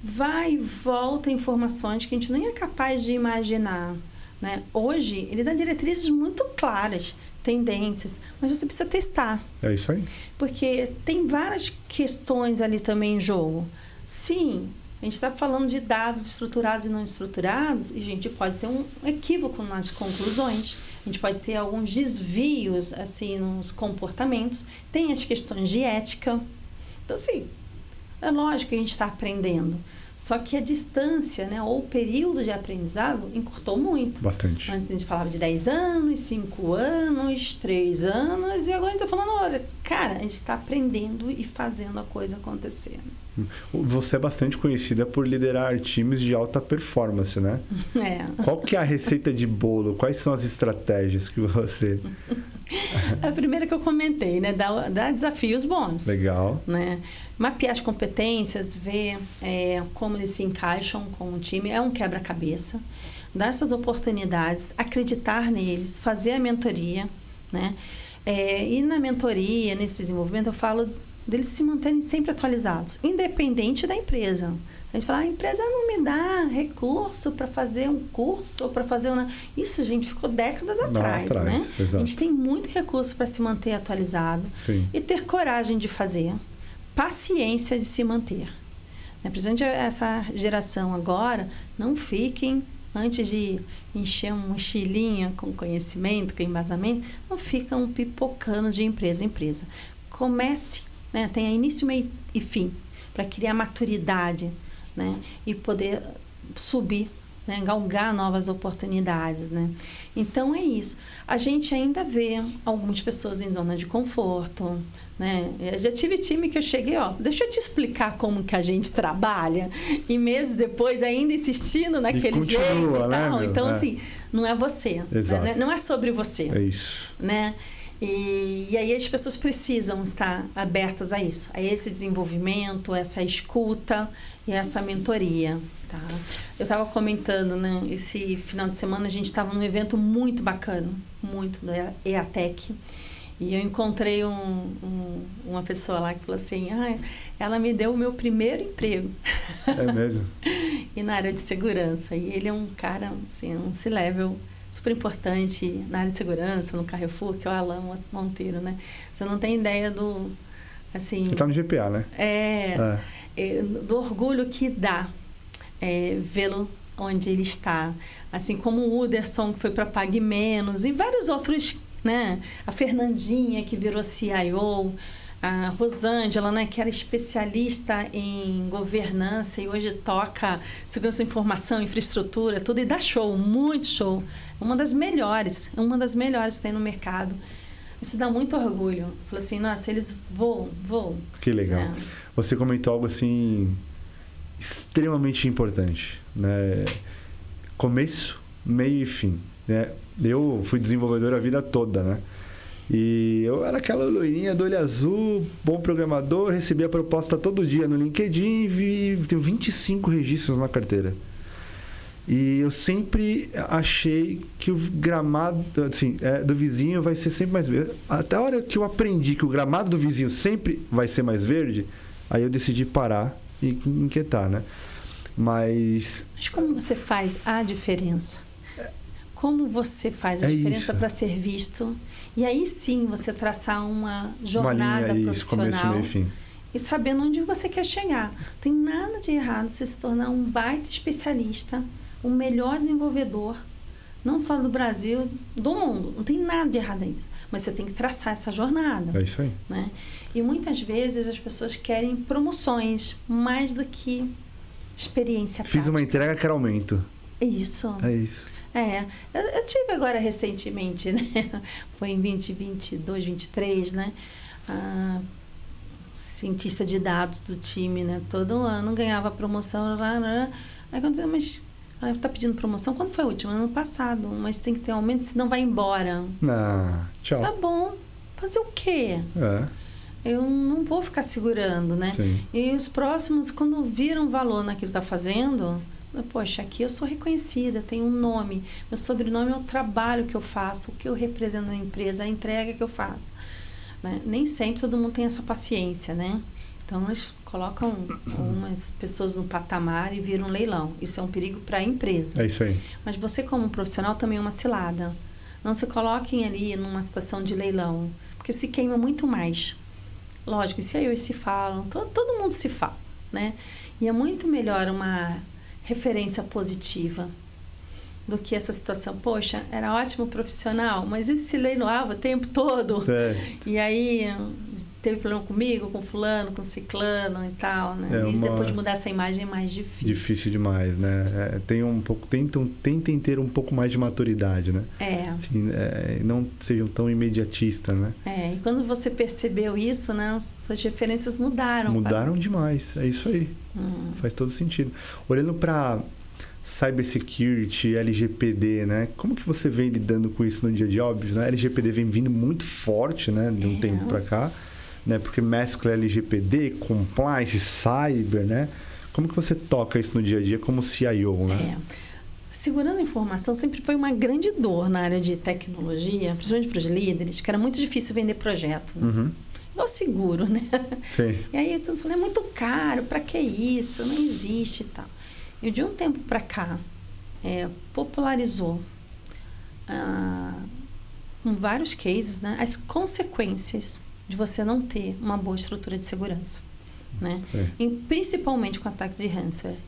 vai e volta informações que a gente nem é capaz de imaginar, né? Hoje, ele dá diretrizes muito claras, tendências, mas você precisa testar. É isso aí. Porque tem várias questões ali também em jogo. Sim, a gente está falando de dados estruturados e não estruturados, e a gente pode ter um equívoco nas conclusões, a gente pode ter alguns desvios assim, nos comportamentos, tem as questões de ética. Então, assim, é lógico que a gente está aprendendo. Só que a distância, né, ou o período de aprendizado encurtou muito. Bastante. Antes a gente falava de 10 anos, 5 anos, 3 anos, e agora a gente está falando, olha, cara, a gente está aprendendo e fazendo a coisa acontecer. Você é bastante conhecida por liderar times de alta performance, né? Qual que é a receita de bolo? Quais são as estratégias que você... A primeira que eu comentei, né? Dar desafios bons. Legal. Né? Mapear as competências, ver como eles se encaixam com o time. É um quebra-cabeça. Dar essas oportunidades, acreditar neles, fazer a mentoria. Né? E na mentoria, nesse desenvolvimento, eu falo deles se manterem sempre atualizados, independente da empresa. A gente fala, a empresa não me dá recurso para fazer um curso ou para fazer uma... Isso, gente, ficou décadas atrás, né? Exato. A gente tem muito recurso para se manter atualizado. Sim. E ter coragem de fazer, paciência de se manter. Principalmente essa geração agora, não fiquem, antes de encher uma mochilinha com conhecimento, com embasamento, não ficam pipocando de empresa em empresa. Comece, né? Tenha início, meio e fim, para criar maturidade, né? E poder subir, né? Galgar novas oportunidades, né? Então é isso. A gente ainda vê algumas pessoas em zona de conforto, né? Eu já tive time que eu cheguei, deixa eu te explicar como que a gente trabalha, e meses depois ainda insistindo naquele jeito e tal. Né, então, assim, não é você, né? Não é sobre você. É isso. Né? E aí as pessoas precisam estar abertas a isso, a esse desenvolvimento, essa escuta e essa mentoria. Tá? Eu estava comentando, né? Esse final de semana a gente estava num evento muito bacana, muito, do EATEC. E eu encontrei uma pessoa lá que falou assim, ela me deu o meu primeiro emprego. É mesmo? E na área de segurança. E ele é um cara, assim, um C-level super importante na área de segurança, no Carrefour, que é o Alan Monteiro, né? Você não tem ideia do, assim... Ele tá no GPA, né? Do orgulho que dá vê-lo onde ele está. Assim como o Uderson, que foi para Pague Menos, e vários outros, né? A Fernandinha, que virou CIO, a Rosângela, né, que era especialista em governança e hoje toca segurança da informação, infraestrutura, tudo, e dá show, muito show. Uma das melhores que tem no mercado. Isso dá muito orgulho. Falei assim, nossa, eles voam. Que legal. Você comentou algo assim extremamente importante, né? Começo, meio e fim, né? Eu fui desenvolvedor a vida toda, né? E eu era aquela loirinha do olho azul, bom programador, recebia proposta todo dia no LinkedIn e tenho 25 registros na carteira. E eu sempre achei que o gramado, assim, do vizinho vai ser sempre mais verde. Até a hora que eu aprendi que o gramado do vizinho sempre vai ser mais verde, aí eu decidi parar e inquietar, né? Mas como você faz a diferença? Como você faz a diferença para ser visto? E aí sim você traçar uma jornada profissional. Isso, começo, meio e fim. E sabendo onde você quer chegar. Não tem nada de errado você se tornar um baita especialista, o melhor desenvolvedor, não só do Brasil, do mundo. Não tem nada de errado nisso. Mas você tem que traçar essa jornada. É isso aí. Né? E muitas vezes as pessoas querem promoções mais do que experiência prática. Fiz uma entrega, quero aumento. Isso. É isso. Eu tive agora recentemente, né? Foi em 2022, 2023, né? Cientista de dados do time, né? Todo ano ganhava promoção lá. Aí quando eu mas tá pedindo promoção? Quando foi a última? Ano passado. Mas tem que ter aumento, senão vai embora. Tchau. Tá bom. Fazer o quê? Eu não vou ficar segurando, né? Sim. E os próximos, quando viram valor naquilo que tá fazendo... Poxa, aqui eu sou reconhecida, tenho um nome. Meu sobrenome é o trabalho que eu faço, o que eu represento na empresa, a entrega que eu faço. Né? Nem sempre todo mundo tem essa paciência, né? Então, eles colocam umas pessoas no patamar e viram um leilão. Isso é um perigo para a empresa. É isso aí. Mas você, como profissional, também é uma cilada. Não se coloquem ali numa situação de leilão, porque se queima muito mais. Lógico, se aí se falam, todo mundo se fala, né? E é muito melhor uma referência positiva do que essa situação. Poxa, era ótimo profissional, mas esse se leiloava o tempo todo. E aí teve problema comigo, com fulano, com ciclano e tal, né? E depois de mudar essa imagem é mais difícil. Difícil demais, né? Tentem ter um pouco mais de maturidade, né? Assim, não sejam tão imediatistas, né? E quando você percebeu isso, né? Suas referências mudaram. Mudaram demais, é isso aí. Faz todo sentido. Olhando para cybersecurity, LGPD, né? Como que você vem lidando com isso no dia a dia? Óbvio, né? LGPD vem vindo muito forte, né? De um tempo para cá, né? Porque mescla LGPD, compliance, cyber, né? Como que você toca isso no dia a dia como CIO, né? Segurança da informação sempre foi uma grande dor na área de tecnologia, principalmente para os líderes, que era muito difícil vender projeto, né? Igual seguro, né? Sim. E aí eu falei, é muito caro, para que isso? Não existe e tal. E de um tempo para cá, popularizou com vários cases, né, as consequências de você não ter uma boa estrutura de segurança. né? Principalmente com ataque de ransomware.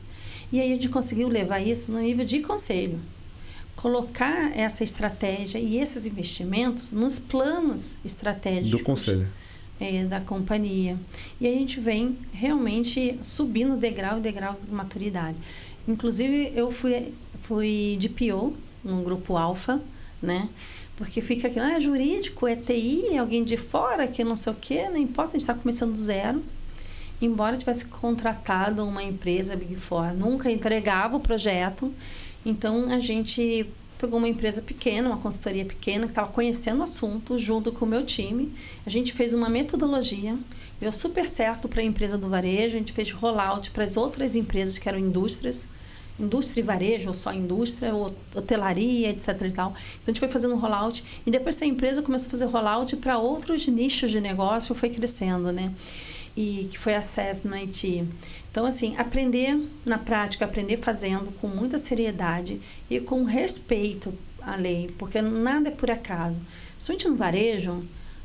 E aí a gente conseguiu levar isso no nível de conselho. Colocar essa estratégia e esses investimentos nos planos estratégicos do conselho da companhia. E aí a gente vem realmente subindo degrau e degrau de maturidade. Inclusive, eu fui de PO no grupo Alfa, né? Porque fica aqui, jurídico, é TI, é alguém de fora, que não sei o quê, não importa, a gente está começando do zero. Embora tivesse contratado uma empresa Big Four, nunca entregava o projeto. Então, a gente pegou uma empresa pequena, uma consultoria pequena, que estava conhecendo o assunto, junto com o meu time. A gente fez uma metodologia, deu super certo para a empresa do varejo, a gente fez rollout para as outras empresas que eram indústria e varejo, ou só indústria, ou hotelaria, etc. e tal. Então, a gente foi fazendo rollout, e depois essa empresa começou a fazer rollout para outros nichos de negócio, foi crescendo, né? E que foi acesso no IT. Então, assim, aprender na prática, aprender fazendo com muita seriedade e com respeito à lei, porque nada é por acaso. Somente no varejo,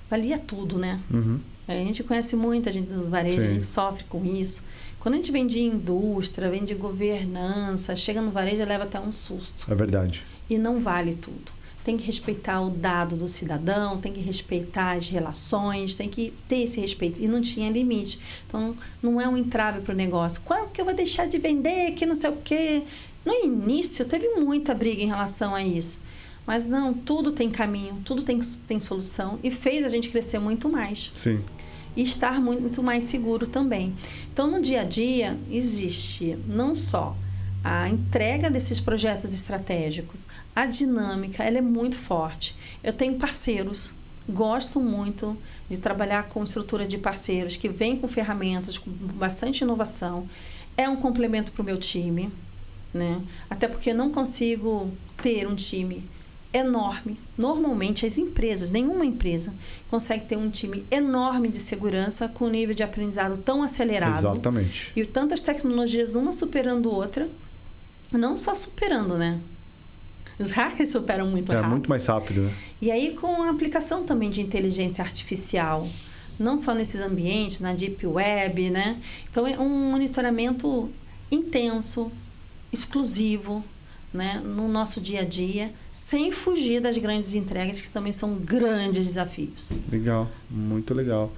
valia tudo, né? Uhum. A gente conhece muita gente no varejo, a gente sofre com isso. Quando a gente vem de indústria, vem de governança, chega no varejo, leva até um susto. É verdade. E não vale tudo. Tem que respeitar o dado do cidadão, tem que respeitar as relações, tem que ter esse respeito. E não tinha limite. Então, não é um entrave para o negócio. Quanto que eu vou deixar de vender, que não sei o quê? No início, teve muita briga em relação a isso. Mas não, tudo tem caminho, tudo tem solução. E fez a gente crescer muito mais. Sim. E estar muito mais seguro também. Então, no dia a dia, existe não só a entrega desses projetos estratégicos, a dinâmica, ela é muito forte. Eu tenho parceiros, gosto muito de trabalhar com estrutura de parceiros que vêm com ferramentas, com bastante inovação. É um complemento para o meu time, né? Até porque eu não consigo ter um time enorme. Normalmente, as empresas, nenhuma empresa consegue ter um time enorme de segurança com nível de aprendizado tão acelerado. Exatamente. E tantas tecnologias, uma superando outra. Não só superando, né? Os hackers superam muito rápido. É muito mais rápido, né? E aí com a aplicação também de inteligência artificial, não só nesses ambientes, na Deep Web, né? Então é um monitoramento intenso, exclusivo, né? No nosso dia a dia, sem fugir das grandes entregas, que também são grandes desafios. Legal, muito legal.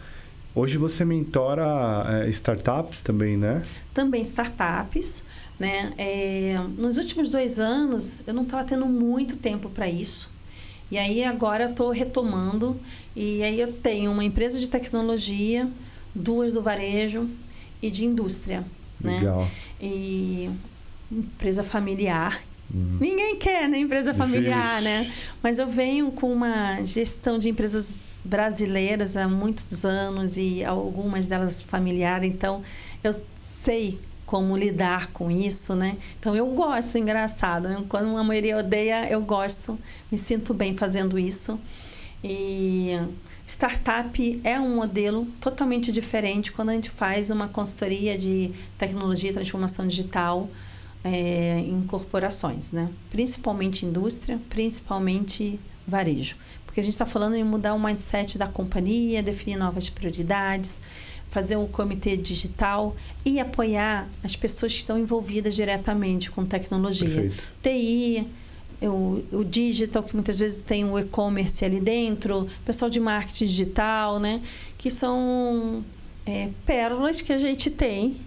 Hoje você mentora startups também, né? Também startups. Né? Nos últimos 2 anos eu não estava tendo muito tempo para isso, e aí agora eu estou retomando, e aí eu tenho uma empresa de tecnologia, 2 do varejo e de indústria. Legal. Né? E empresa familiar. Ninguém quer, né? Empresa familiar, né? Mas eu venho com uma gestão de empresas brasileiras há muitos anos, e algumas delas familiares, então eu sei como lidar com isso, né? Então, eu gosto, engraçado, né? Quando uma maioria odeia, eu gosto, me sinto bem fazendo isso. E startup é um modelo totalmente diferente quando a gente faz uma consultoria de tecnologia e transformação digital em corporações, né? Principalmente indústria, principalmente varejo. Porque a gente está falando em mudar o mindset da companhia, definir novas prioridades, fazer um comitê digital e apoiar as pessoas que estão envolvidas diretamente com tecnologia. Perfeito. TI, o digital, que muitas vezes tem o e-commerce ali dentro, pessoal de marketing digital, né? Que são pérolas que a gente tem.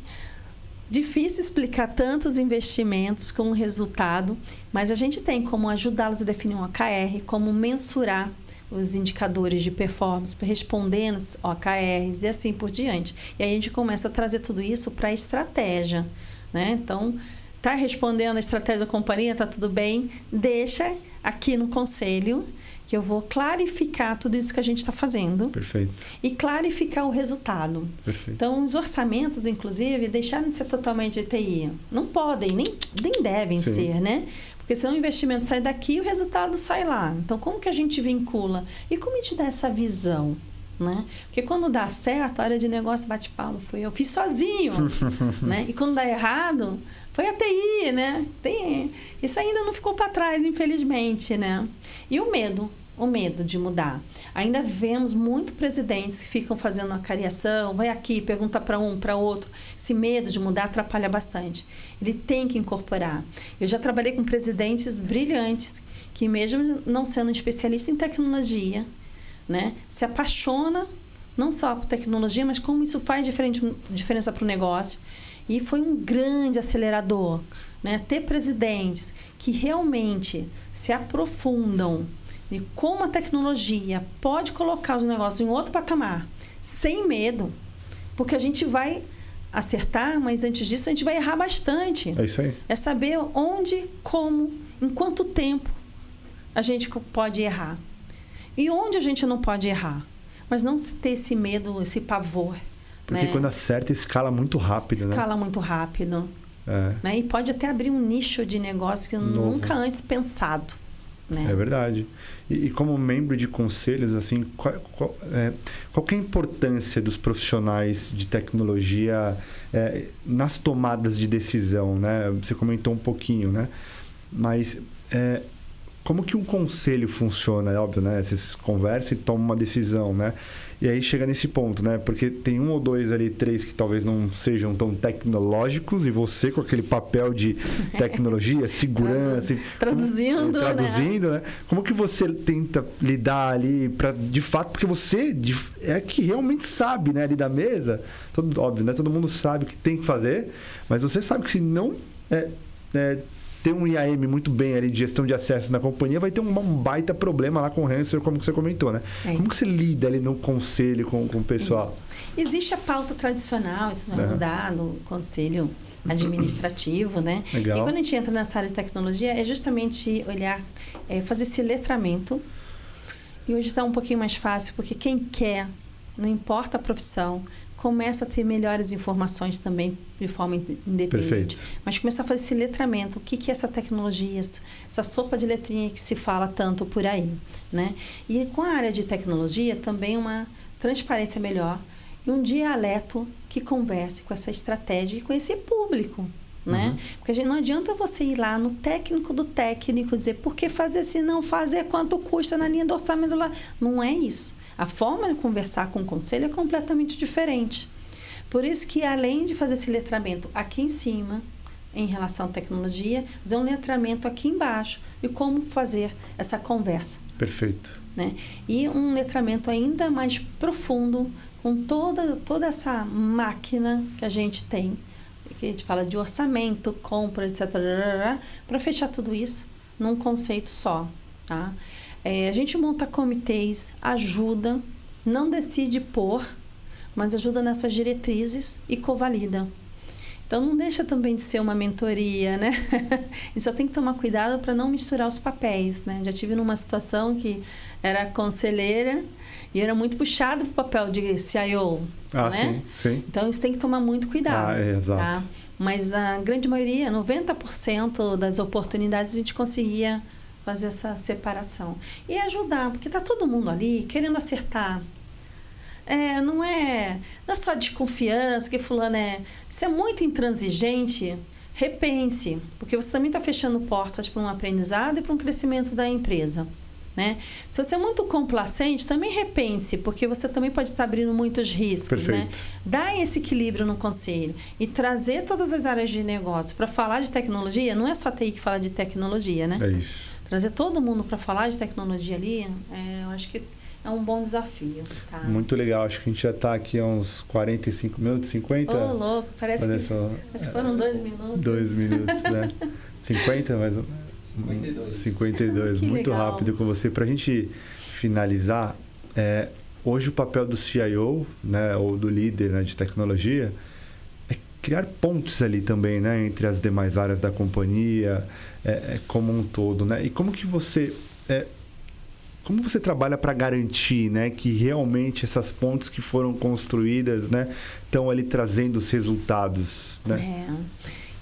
Difícil explicar tantos investimentos com o resultado, mas a gente tem como ajudá-los a definir um OKR, como mensurar os indicadores de performance, respondendo OKRs e assim por diante. E aí a gente começa a trazer tudo isso para a estratégia, né? Então, tá respondendo a estratégia da companhia, tá tudo bem? Deixa aqui no conselho que eu vou clarificar tudo isso que a gente está fazendo. Perfeito. E clarificar o resultado. Perfeito. Então, os orçamentos, inclusive, deixaram de ser totalmente ETI. Não podem, nem devem Sim. ser, né? Porque senão o investimento sai daqui e o resultado sai lá. Então, como que a gente vincula? E como a gente dá essa visão? Né? Porque quando dá certo, a área de negócio bate palma, eu fiz sozinho. Né? E quando dá errado, foi a TI, né? Isso ainda não ficou para trás, infelizmente, né? E o medo. o medo de mudar. Ainda vemos muitos presidentes que ficam fazendo a cariação, vai aqui, pergunta para um, para outro. Esse medo de mudar atrapalha bastante. Ele tem que incorporar. Eu já trabalhei com presidentes brilhantes que, mesmo não sendo especialista em tecnologia, né, se apaixona não só por tecnologia, mas como isso faz diferença para o negócio. E foi um grande acelerador, né, ter presidentes que realmente se aprofundam e como a tecnologia pode colocar os negócios em outro patamar, sem medo, porque a gente vai acertar, mas antes disso a gente vai errar bastante. É isso aí. É saber onde, como, em quanto tempo a gente pode errar. E onde a gente não pode errar. Mas não ter esse medo, esse pavor. Porque quando acerta, escala muito rápido, né? Escala muito rápido. Né? E pode até abrir um nicho de negócio que nunca antes pensado. Né? É verdade. E como membro de conselhos, assim, qual que é a importância dos profissionais de tecnologia nas tomadas de decisão, né? Você comentou um pouquinho, né? Mas como que um conselho funciona? É óbvio, né? Vocês conversam e tomam uma decisão, né? E aí chega nesse ponto, né? Porque tem um ou dois ali, três que talvez não sejam tão tecnológicos e você com aquele papel de tecnologia, segurança... Traduzindo, né? Como que você tenta lidar ali para, de fato, porque você é que realmente sabe, né? Ali da mesa, óbvio, né? Todo mundo sabe o que tem que fazer, mas você sabe que se não... ter um IAM muito bem ali de gestão de acesso na companhia, vai ter um baita problema lá com o Hansel, como você comentou, né? Como que você lida ali no conselho com o pessoal? Isso. Existe a pauta tradicional, isso não mudar no conselho administrativo, né? Legal. E quando a gente entra nessa área de tecnologia, é justamente olhar, fazer esse letramento. E hoje está um pouquinho mais fácil, porque quem quer, não importa a profissão, começa a ter melhores informações também de forma independente. Perfeito. Mas começa a fazer esse letramento. O que é essa tecnologia, essa sopa de letrinha que se fala tanto por aí, né? E com a área de tecnologia também uma transparência melhor e um dialeto que converse com essa estratégia e com esse público, né? Porque não adianta você ir lá no técnico do técnico dizer por que fazer se não fazer, quanto custa na linha do orçamento lá. Não é isso. A forma de conversar com o conselho é completamente diferente. Por isso que, além de fazer esse letramento aqui em cima, em relação à tecnologia, fazer um letramento aqui embaixo de como fazer essa conversa. Perfeito. Né? E um letramento ainda mais profundo com toda essa máquina que a gente tem, que a gente fala de orçamento, compra, etc., para fechar tudo isso num conceito só, tá? A gente monta comitês, ajuda, não decide por, mas ajuda nessas diretrizes e covalida. Então, não deixa também de ser uma mentoria, né? E só tem que tomar cuidado para não misturar os papéis, né? Já tive numa situação que era conselheira e era muito puxado para o papel de CIO, né? Sim. Então, isso tem que tomar muito cuidado. Exato. Tá? Mas a grande maioria, 90% das oportunidades, a gente conseguia fazer essa separação. E ajudar, porque tá todo mundo ali querendo acertar. Não é só desconfiança, que fulano se é muito intransigente, repense, porque você também está fechando portas para um aprendizado e para um crescimento da empresa. Né? Se você é muito complacente, também repense, porque você também pode estar abrindo muitos riscos. Né? Dar esse equilíbrio no conselho e trazer todas as áreas de negócio para falar de tecnologia, não é só TI que fala de tecnologia, né? É isso. Trazer todo mundo para falar de tecnologia ali, eu acho que é um bom desafio. Tá? Muito legal. Acho que a gente já está aqui há uns 45 minutos, 50. Ô, louco. Parece que foram 2 minutos. 2 minutos, né? 50, mais 52. Muito legal. Rápido com você. Para a gente finalizar, hoje o papel do CIO, né, ou do líder, né, de tecnologia, é criar pontes ali também, né, entre as demais áreas da companhia, como um todo, né? E como que você trabalha para garantir, né, que realmente essas pontes que foram construídas, né, estão ali trazendo os resultados, né?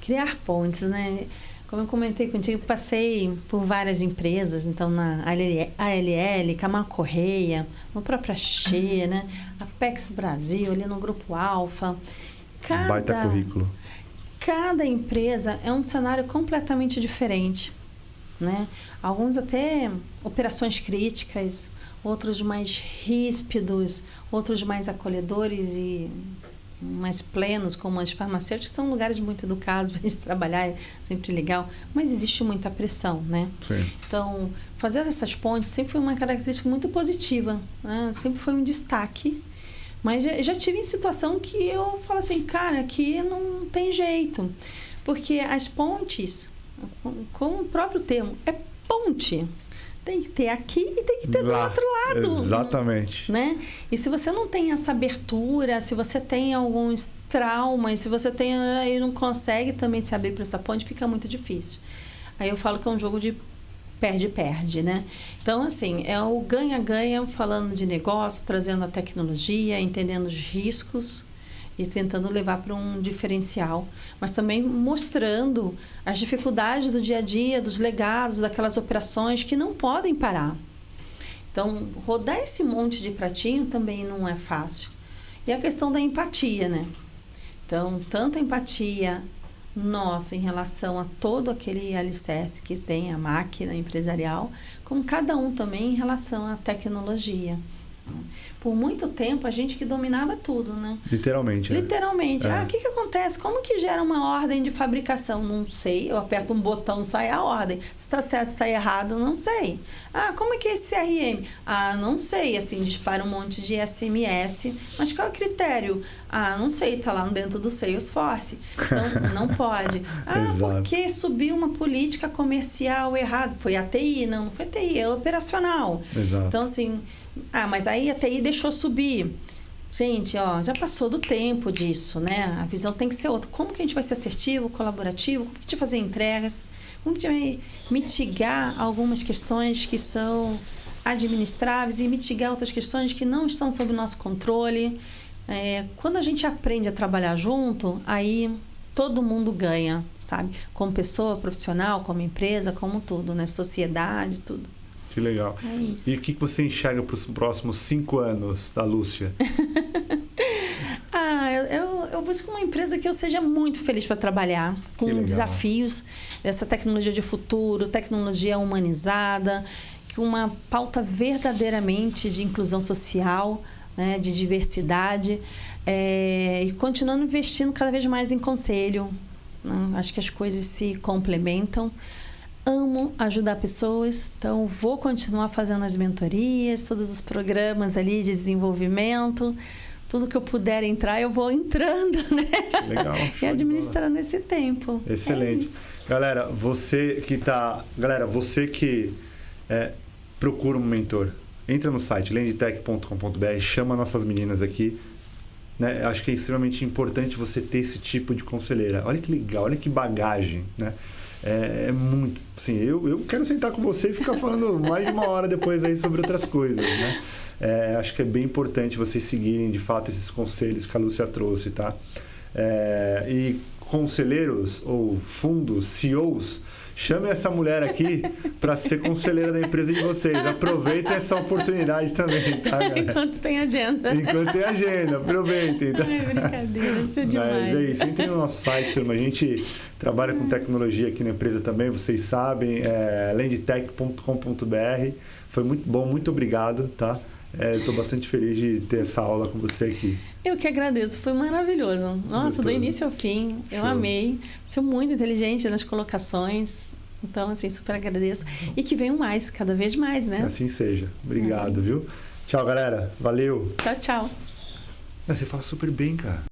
Criar pontes, né? Como eu comentei contigo, passei por várias empresas, então na ALL, Camargo Correia, no próprio Axê, né? Apex Brasil, ali no Grupo Alfa. Baita currículo. Cada empresa é um cenário completamente diferente. né? Alguns até operações críticas, outros mais ríspidos, outros mais acolhedores e mais plenos, como as farmacêuticas, são lugares muito educados para a gente trabalhar, é sempre legal, mas existe muita pressão, né? Sim. Então, fazer essas pontes sempre foi uma característica muito positiva, né? Sempre foi um destaque, mas já tive em situação que eu falo assim, cara, aqui não tem jeito, porque as pontes, como o próprio termo, é ponte. Tem que ter aqui e tem que ter do outro lado. Exatamente. Né? E se você não tem essa abertura, se você tem alguns traumas, se você tem e não consegue também se abrir para essa ponte, fica muito difícil. Aí eu falo que é um jogo de perde-perde, né? Então, assim, é o ganha-ganha falando de negócio, trazendo a tecnologia, entendendo os riscos e tentando levar para um diferencial, mas também mostrando as dificuldades do dia a dia, dos legados, daquelas operações que não podem parar. Então, rodar esse monte de pratinho também não é fácil. E a questão da empatia, né? Então, tanto a empatia nossa em relação a todo aquele alicerce que tem a máquina empresarial, como cada um também em relação à tecnologia. Por muito tempo, a gente que dominava tudo, né? Literalmente. Literalmente. É. O que acontece? Como que gera uma ordem de fabricação? Não sei. Eu aperto um botão, sai a ordem. Se está certo, se está errado, não sei. Como é que é esse CRM? Não sei. Assim, dispara um monte de SMS. Mas qual é o critério? Não sei. Está lá dentro do Salesforce. Então, não pode. Porque subiu uma política comercial errada? Foi a TI? Não foi a TI. É operacional. Exato. Então, assim... mas aí a TI deixou subir. Gente, já passou do tempo disso, né? A visão tem que ser outra. Como que a gente vai ser assertivo, colaborativo? Como que a gente vai fazer entregas? Como que a gente vai mitigar algumas questões que são administráveis e mitigar outras questões que não estão sob nosso controle? Quando a gente aprende a trabalhar junto, aí todo mundo ganha, sabe? Como pessoa, profissional, como empresa, como tudo, né? Sociedade, tudo. Que legal. É isso. E o que você enxerga para os próximos 5 anos da Lúcia? Eu busco uma empresa que eu seja muito feliz para trabalhar, com desafios dessa tecnologia de futuro, tecnologia humanizada, com uma pauta verdadeiramente de inclusão social, né, de diversidade, e continuando investindo cada vez mais em conselho. Né? Acho que as coisas se complementam. Amo ajudar pessoas, então vou continuar fazendo as mentorias, todos os programas ali de desenvolvimento, tudo que eu puder entrar, eu vou entrando, né? Legal. E administrando esse tempo. Excelente. Galera, você que procura um mentor, entra no site lendtech.com.br, chama nossas meninas aqui. Né? Acho que é extremamente importante você ter esse tipo de conselheira. Olha que legal, olha que bagagem, né? É muito, assim, eu quero sentar com você e ficar falando mais de 1 hora depois aí sobre outras coisas, né? Acho que é bem importante vocês seguirem de fato esses conselhos que a Lúcia trouxe, tá? E conselheiros ou fundos, CEOs, chamem essa mulher aqui para ser conselheira da empresa de vocês. Aproveitem essa oportunidade também, tá, galera? Enquanto tem agenda. Enquanto tem agenda, aproveitem. Tá? Brincadeira, isso é demais. Mas é isso, entrem no nosso site, turma. A gente trabalha com tecnologia aqui na empresa também, vocês sabem, lendtech.com.br. Foi muito bom, muito obrigado, tá? Estou bastante feliz de ter essa aula com você aqui. Eu que agradeço, foi maravilhoso. Nossa, Gostoso. Do início ao fim, eu amei. Você é muito inteligente nas colocações. Então, assim, super agradeço. E que venham mais, cada vez mais, né? Assim seja. Obrigado, viu? Tchau, galera. Valeu. Tchau, tchau. Você fala super bem, cara.